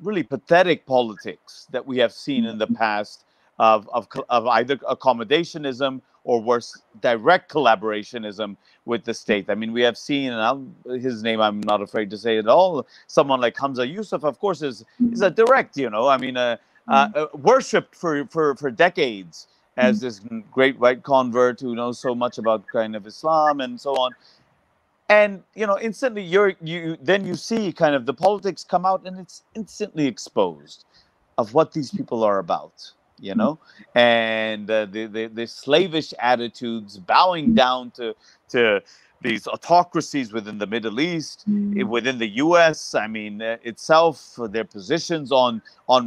really pathetic politics that we have seen in the past of either accommodationism or worse, direct collaborationism with the state. I mean, we have seen, and his name I'm not afraid to say at all, someone like Hamza Yusuf, of course, is a direct, you know, I mean, worshipped for decades as this great white convert who knows so much about kind of Islam and so on. And, you know, instantly you see kind of the politics come out, and it's instantly exposed of what these people are about, you know, and the slavish attitudes, bowing down to these autocracies within the Middle East, within the US, I mean, itself, their positions on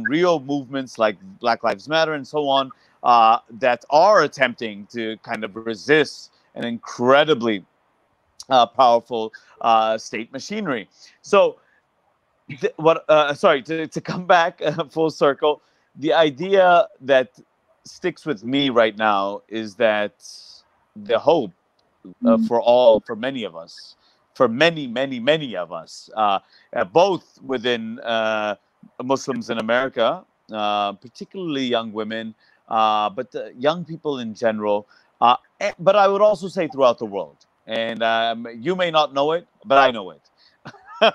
real movements like Black Lives Matter and so on, that are attempting to kind of resist an incredibly powerful state machinery. So, sorry, to come back full circle, the idea that sticks with me right now is that the hope for many of us, for many of us, both within Muslims in America, particularly young women, but young people in general, but I would also say throughout the world. And you may not know it, but I know it.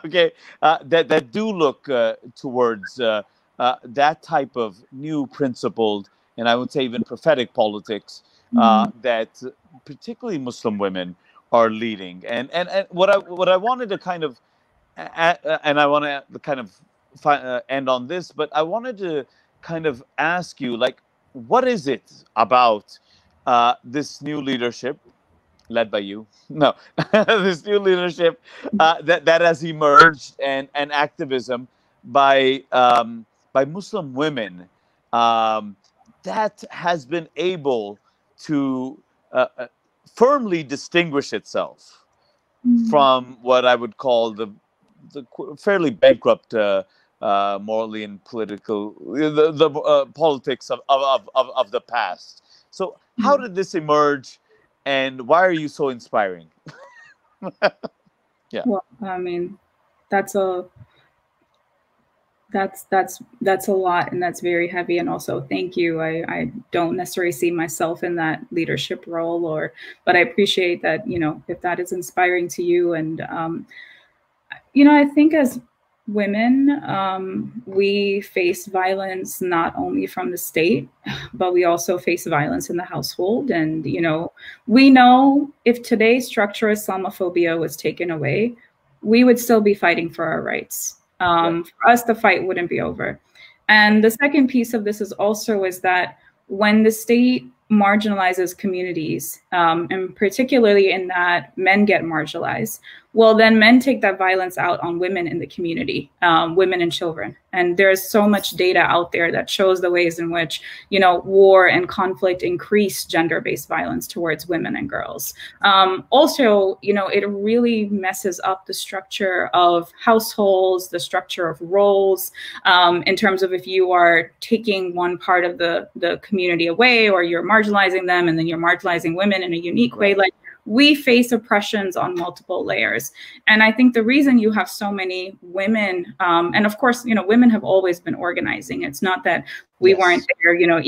Okay, that do look towards that type of new principled, and I would say even prophetic politics that particularly Muslim women are leading. And what I wanted to kind of, and I want to kind of end on this, but I wanted to kind of ask you, like, what is it about this new leadership led by you? No, this new leadership that has emerged, and activism by Muslim women that has been able to firmly distinguish itself from what I would call the fairly bankrupt morally and political the politics of the past. So how did this emerge? And why are you so inspiring? Yeah. Well, I mean, that's a lot, and that's very heavy. And also, thank you. I don't necessarily see myself in that leadership role, but I appreciate that, you know, if that is inspiring to you. And you know, I think as women, we face violence not only from the state, but we also face violence in the household. And, you know, we know if today's structure Islamophobia was taken away, we would still be fighting for our rights. For us, the fight wouldn't be over. And the second piece of this is that when the state marginalizes communities, and particularly in that men get marginalized, well, then men take that violence out on women in the community, women and children. And there's so much data out there that shows the ways in which, you know, war and conflict increase gender-based violence towards women and girls. Also, you know, it really messes up the structure of households, the structure of roles, in terms of if you are taking one part of the community away, or you're marginalizing them, and then you're marginalizing women in a unique way. Like, we face oppressions on multiple layers. And I think the reason you have so many women, and of course, you know, women have always been organizing. It's not that we weren't there, you know,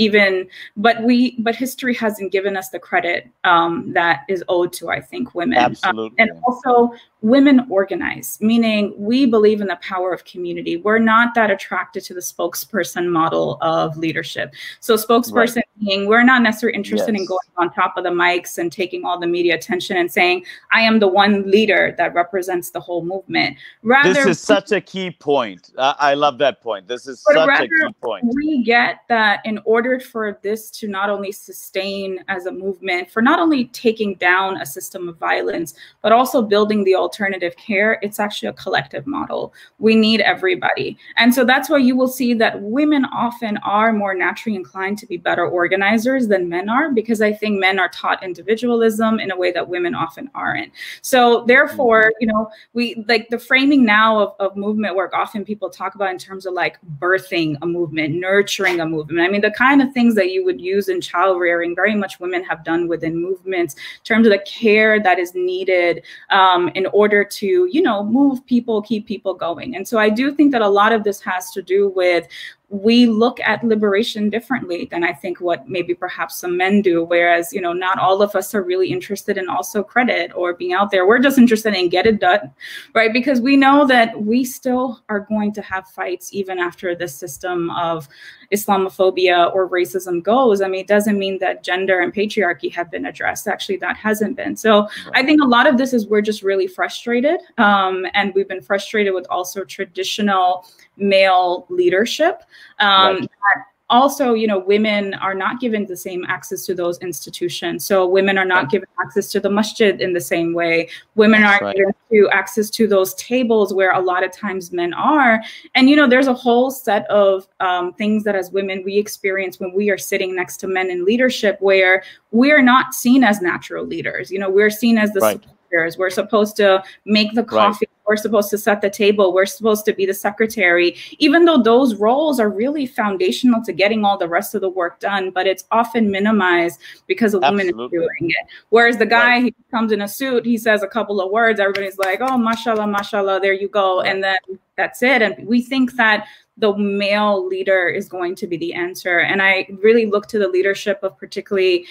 but history hasn't given us the credit that is owed to, I think, women. Absolutely. And also, women organize, meaning we believe in the power of community. We're not that attracted to the spokesperson model of leadership. So spokesperson being, we're not necessarily interested in going on top of the mics and taking all the media attention and saying, I am the one leader that represents the whole movement. Rather, this is such a key point. I love that point. This is such a key point. We get that in order for this to not only sustain as a movement, for not only taking down a system of violence, but also building the alternative care, it's actually a collective model. We need everybody. And so that's why you will see that women often are more naturally inclined to be better organized organizers than men are, because I think men are taught individualism in a way that women often aren't. So therefore, you know, we like the framing now of movement work, often people talk about in terms of like birthing a movement, nurturing a movement. I mean, the kind of things that you would use in child rearing, very much women have done within movements in terms of the care that is needed in order to, you know, move people, keep people going. And so I do think that a lot of this has to do with, we look at liberation differently than I think what maybe perhaps some men do. Whereas, you know, not all of us are really interested in also credit or being out there. We're just interested in get it done, right? Because we know that we still are going to have fights even after this system of Islamophobia or racism goes. I mean, it doesn't mean that gender and patriarchy have been addressed. Actually, that hasn't been. So I think a lot of this is we're just really frustrated. And we've been frustrated with also traditional male leadership. That also, you know, women are not given the same access to those institutions. So women are not given access to the masjid in the same way. Women aren't given access to those tables where a lot of times men are. And, you know, there's a whole set of things that as women we experience when we are sitting next to men in leadership, where we're not seen as natural leaders. You know, we're seen as the supporters. We're supposed to make the coffee. We're supposed to set the table. We're supposed to be the secretary, even though those roles are really foundational to getting all the rest of the work done. But it's often minimized because a woman is doing it. Whereas the guy, he comes in a suit, he says a couple of words, everybody's like, oh, mashallah, mashallah, there you go. And then that's it. And we think that the male leader is going to be the answer. And I really look to the leadership of particularly,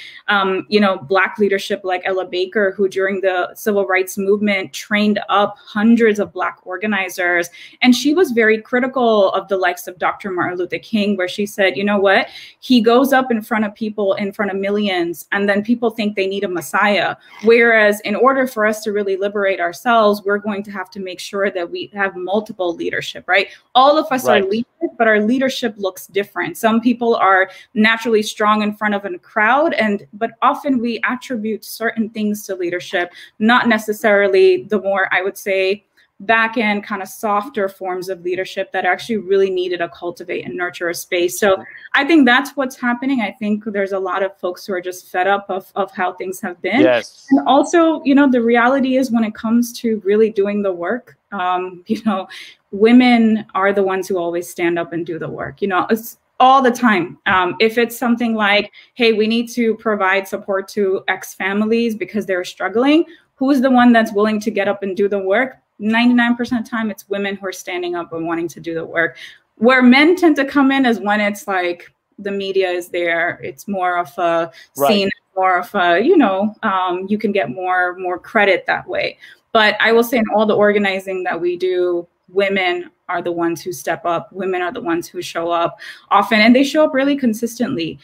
you know, Black leadership like Ella Baker, who during the civil rights movement trained up hundreds of Black organizers. And she was very critical of the likes of Dr. Martin Luther King, where she said, you know what, he goes up in front of people, in front of millions, and then people think they need a messiah. Whereas in order for us to really liberate ourselves, we're going to have to make sure that we have multiple leadership, right? All of us are leaders, but our leadership looks different. Some people are naturally strong in front of a crowd, but often we attribute certain things to leadership, not necessarily the more, I would say, back end kind of softer forms of leadership that actually really needed to cultivate and nurture a space. So I think that's what's happening. I think there's a lot of folks who are just fed up of how things have been. Yes. And also, you know, the reality is when it comes to really doing the work, you know, women are the ones who always stand up and do the work, you know, it's all the time. If it's something like, hey, we need to provide support to X families because they're struggling, who's the one that's willing to get up and do the work? 99% of the time, it's women who are standing up and wanting to do the work. Where men tend to come in is when it's like the media is there. It's more of a scene, more of a, you know, you can get more credit that way. But I will say in all the organizing that we do, women are the ones who step up. Women are the ones who show up often, and they show up really consistently.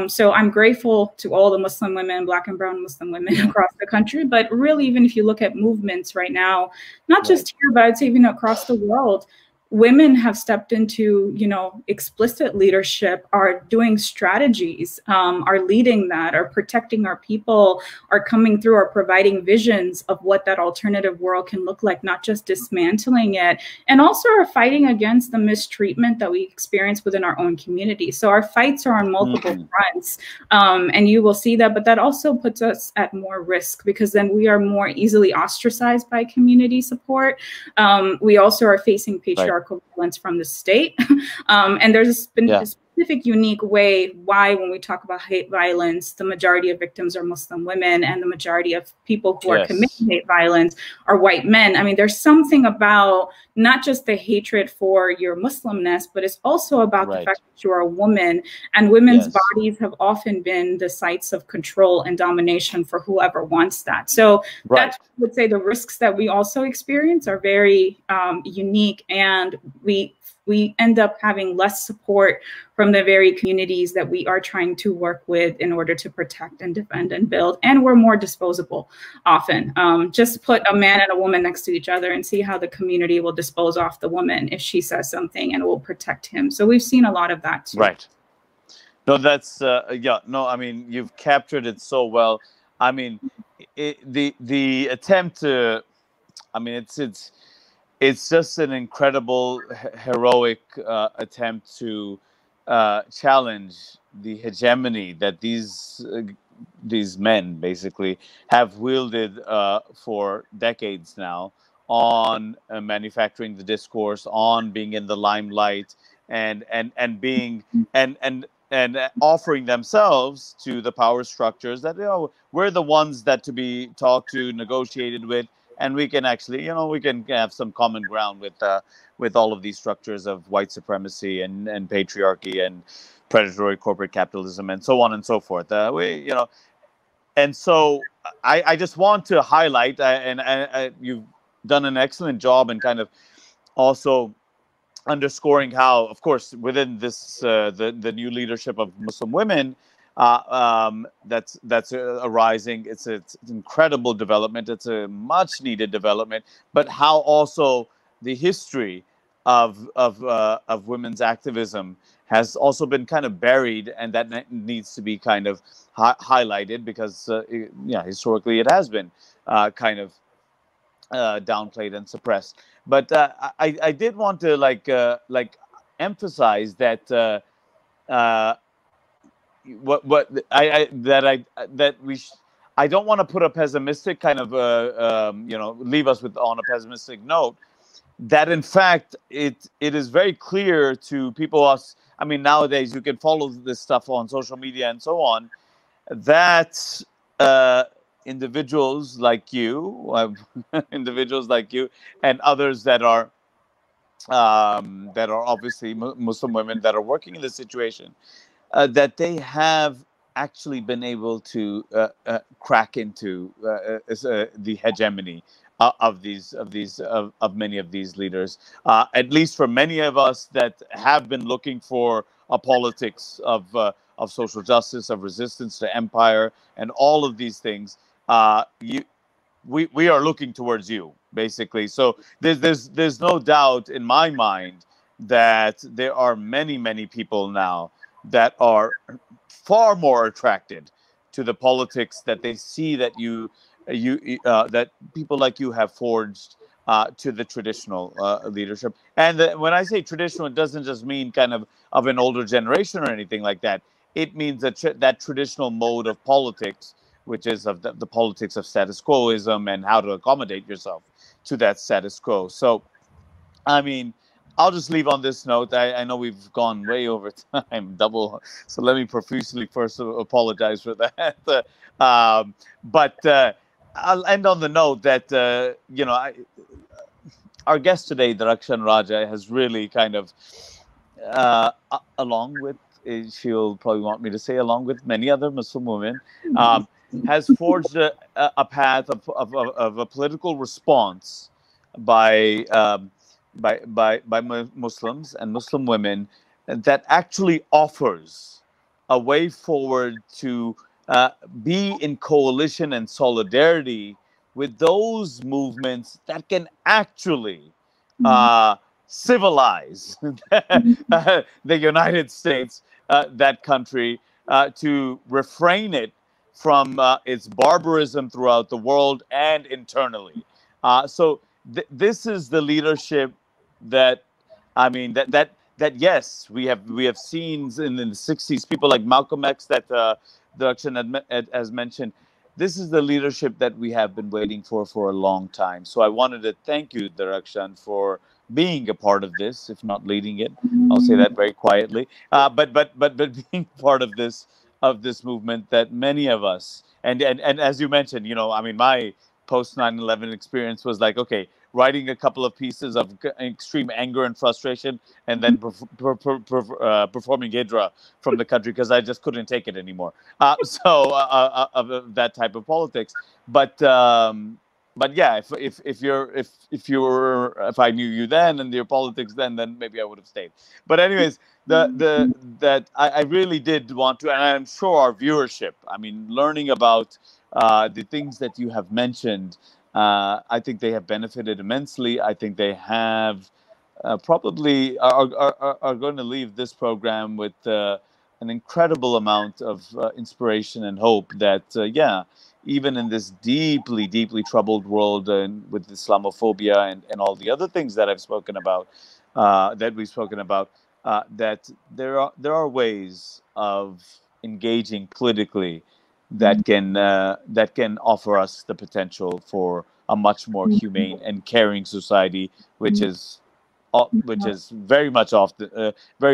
So I'm grateful to all the Muslim women, Black and brown Muslim women across the country. But really, even if you look at movements right now, not just here, but I'd say even across the world, women have stepped into, you know, explicit leadership, are doing strategies, are leading that, are protecting our people, are coming through, are providing visions of what that alternative world can look like, not just dismantling it, and also are fighting against the mistreatment that we experience within our own community. So our fights are on multiple fronts, and you will see that, but that also puts us at more risk because then we are more easily ostracized by community support. We also are facing patriarchal violence from the state. And there's been a specific, unique way why when we talk about hate violence, the majority of victims are Muslim women and the majority of people who are committing hate violence are white men. I mean, there's something about not just the hatred for your Muslimness, but it's also about the fact that you're a woman, and women's bodies have often been the sites of control and domination for whoever wants that. So that's, I would say, the risks that we also experience are very unique, and we end up having less support from the very communities that we are trying to work with in order to protect and defend and build. And we're more disposable often. Just put a man and a woman next to each other and see how the community will dispose off the woman if she says something, and will protect him. So we've seen a lot of that too. Right. No, that's, I mean, you've captured it so well. I mean, the attempt to, I mean, it's just an incredible, heroic attempt to challenge the hegemony that these men basically have wielded for decades now on manufacturing the discourse, on being in the limelight, and being and offering themselves to the power structures that, we're the ones that to be talked to, negotiated with, and we can actually, we can have some common ground with all of these structures of white supremacy and patriarchy and predatory corporate capitalism and so on and so forth. And so I just want to highlight, and you've done an excellent job in kind of also underscoring how, of course, within this the new leadership of Muslim women that's arising, it's an incredible development. It's a much needed development, but how also the history of women's activism has also been kind of buried, and that needs to be kind of highlighted because historically it has been kind of downplayed and suppressed. But I did want to emphasize that I don't want to put a pessimistic kind of leave us with on a pessimistic note. That in fact it is very clear to people. I mean, nowadays you can follow this stuff on social media and so on. That individuals like you, and others that are obviously Muslim women that are working in this situation, that they have actually been able to crack into the hegemony of many of these leaders. At least for many of us that have been looking for a politics of social justice, of resistance to empire, and all of these things. We are looking towards you, basically. So there's no doubt in my mind that there are many people now that are far more attracted to the politics that they see that that people like you have forged to the traditional leadership. And when I say traditional, it doesn't just mean kind of an older generation or anything like that. It means that that traditional mode of politics, which is of the politics of status quoism and how to accommodate yourself to that status quo. So, I mean, I'll just leave on this note. I know we've gone way over time, double. So let me profusely first apologize for that. But I'll end on the note that, our guest today, Darakshan Raja, has really kind of, along with, she'll probably want me to say, along with many other Muslim women, has forged a path of a political response by Muslims and Muslim women that actually offers a way forward to be in coalition and solidarity with those movements that can actually civilize the United States, that country, to refrain it from its barbarism throughout the world and internally. So this is the leadership that, I mean, that yes, we have seen in the 60s, people like Malcolm X that Darakshan has mentioned. This is the leadership that we have been waiting for a long time. So I wanted to thank you, Darakshan, for being a part of this, if not leading it. I'll say that very quietly. But being part of this movement that many of us, and as you mentioned, I mean, my post 9/11 experience was like, okay, writing a couple of pieces of extreme anger and frustration, and then performing hijra from the country because I just couldn't take it anymore. Of that type of politics. But yeah, if I knew you then and your politics then maybe I would have stayed. But anyways, that I really did want to, and I'm sure our viewership, I mean, learning about the things that you have mentioned, I think they have benefited immensely. I think they have probably are going to leave this program with an incredible amount of inspiration and hope that, even in this deeply troubled world, and with Islamophobia and all the other things that I've spoken about, that we've spoken about, that there are ways of engaging politically that can offer us the potential for a much more humane and caring society, which is very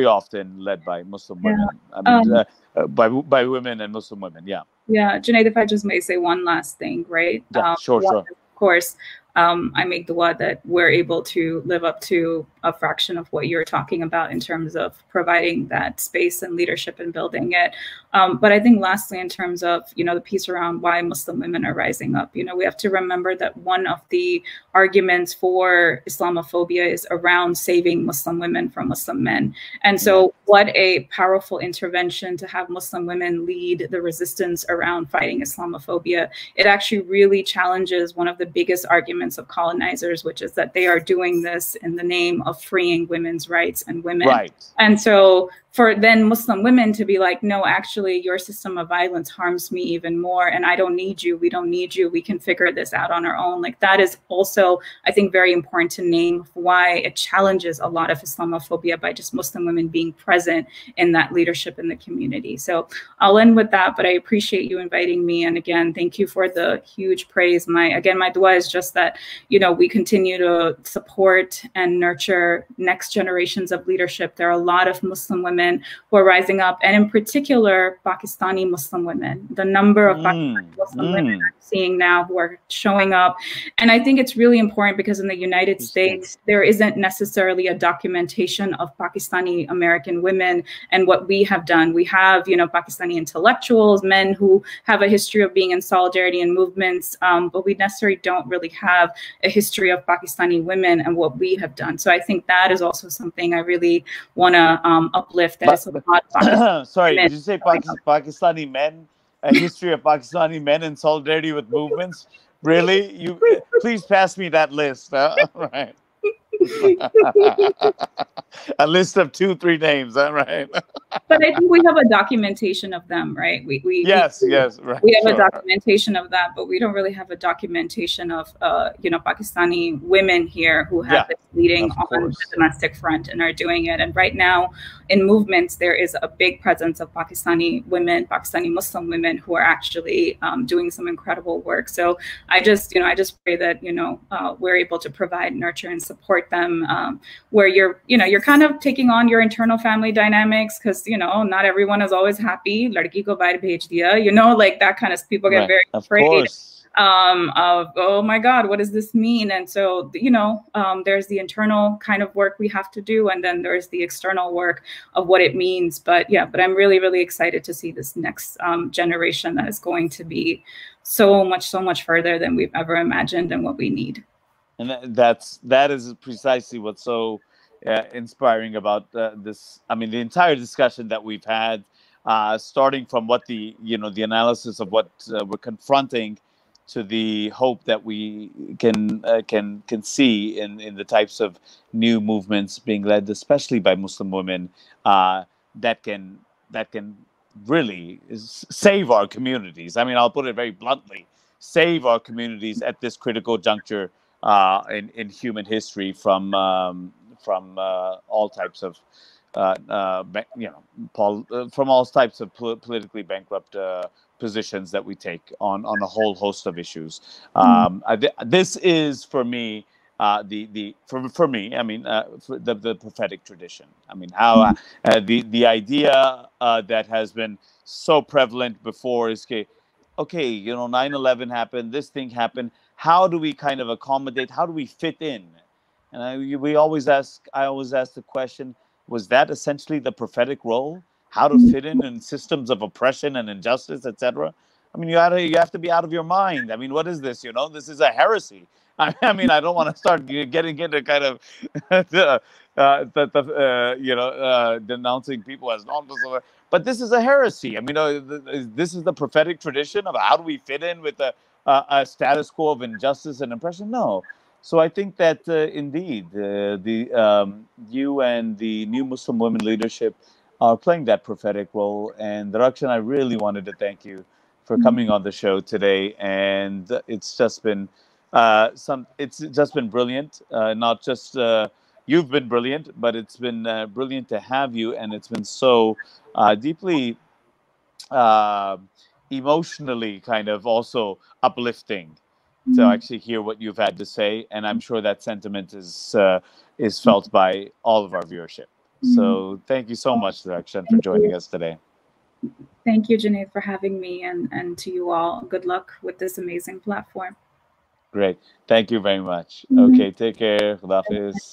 often led by Muslim Yeah. women. I mean, by women and Muslim women. Yeah. Yeah, Junaid, if I just may say one last thing, right? Yeah. Sure. One, Sure. of course, I make dua that we're able to live up to a fraction of what you're talking about in terms of providing that space and leadership and building it. But I think lastly, in terms of, the piece around why Muslim women are rising up, we have to remember that one of the arguments for Islamophobia is around saving Muslim women from Muslim men. And so what a powerful intervention to have Muslim women lead the resistance around fighting Islamophobia. It actually really challenges one of the biggest arguments of colonizers, which is that they are doing this in the name of freeing women's rights and women. Right. And so for then Muslim women to be like, no, actually, your system of violence harms me even more, and I don't need you. We don't need you. We can figure this out on our own. Like, that is also, I think, very important to name why it challenges a lot of Islamophobia by just Muslim women being present in that leadership in the community. So I'll end with that, but I appreciate you inviting me. And again, thank you for the huge praise. My dua is just that, we continue to support and nurture next generations of leadership. There are a lot of Muslim women who are rising up, and in particular, Pakistani Muslim women. The number of Pakistani Muslim women I'm seeing now who are showing up. And I think it's really important because in the United States, there isn't necessarily a documentation of Pakistani American women and what we have done. We have, Pakistani intellectuals, men who have a history of being in solidarity and movements, but we necessarily don't really have a history of Pakistani women and what we have done. So I think that is also something I really want to uplift. That is a lot. Sorry, did you say Pakistani men? A history of Pakistani men in solidarity with movements? Really? You please pass me that list. Right. A list of 2-3 names, right? But I think we have a documentation of them, right? Yes, right. We have a documentation of that, but we don't really have a documentation of Pakistani women here who have been leading on the domestic front and are doing it. And right now, in movements, there is a big presence of Pakistani women, Pakistani Muslim women who are actually doing some incredible work. So I just pray that we're able to provide, nurture, and support them, where you're kind of taking on your internal family dynamics, because not everyone is always happy. Ladki ko bahar bhej diya, like that kind of, people get very afraid of, oh my God, what does this mean? And so there's the internal kind of work we have to do, and then there's the external work of what it means. But I'm really, really excited to see this next generation that is going to be so much further than we've ever imagined and what we need. And that is precisely what's so inspiring about this. I mean, the entire discussion that we've had, starting from what the analysis of what we're confronting, to the hope that we can see in the types of new movements being led, especially by Muslim women, that can really save our communities. I mean, I'll put it very bluntly: save our communities at this critical juncture in human history from all types of from all types of politically bankrupt positions that we take on a whole host of issues. This is for me for me. I mean, the prophetic tradition. I mean, how the idea that has been so prevalent before is okay, 9/11 happened, this thing happened. How do we kind of accommodate? How do we fit in? And I always ask the question: was that essentially the prophetic role? How to fit in systems of oppression and injustice, etc.? I mean, you have to be out of your mind. I mean, what is this? This is a heresy. I mean, I don't want to start getting into kind of denouncing people as non-Muslim, but this is a heresy. I mean, this is the prophetic tradition of how do we fit in with a status quo of injustice and oppression? No. So I think that indeed you and the new Muslim women leadership are playing that prophetic role. And Darakshan, I really wanted to thank you for coming on the show today. And it's just been brilliant, not just you've been brilliant, but it's been brilliant to have you, and it's been so deeply emotionally kind of also uplifting to actually hear what you've had to say, and I'm sure that sentiment is felt by all of our viewership. So thank you so much, Darakshan, for joining us today. Thank you, Junaid, for having me, and to you all, good luck with this amazing platform. Great. Thank you very much. Okay, take care. Khuda Hafiz.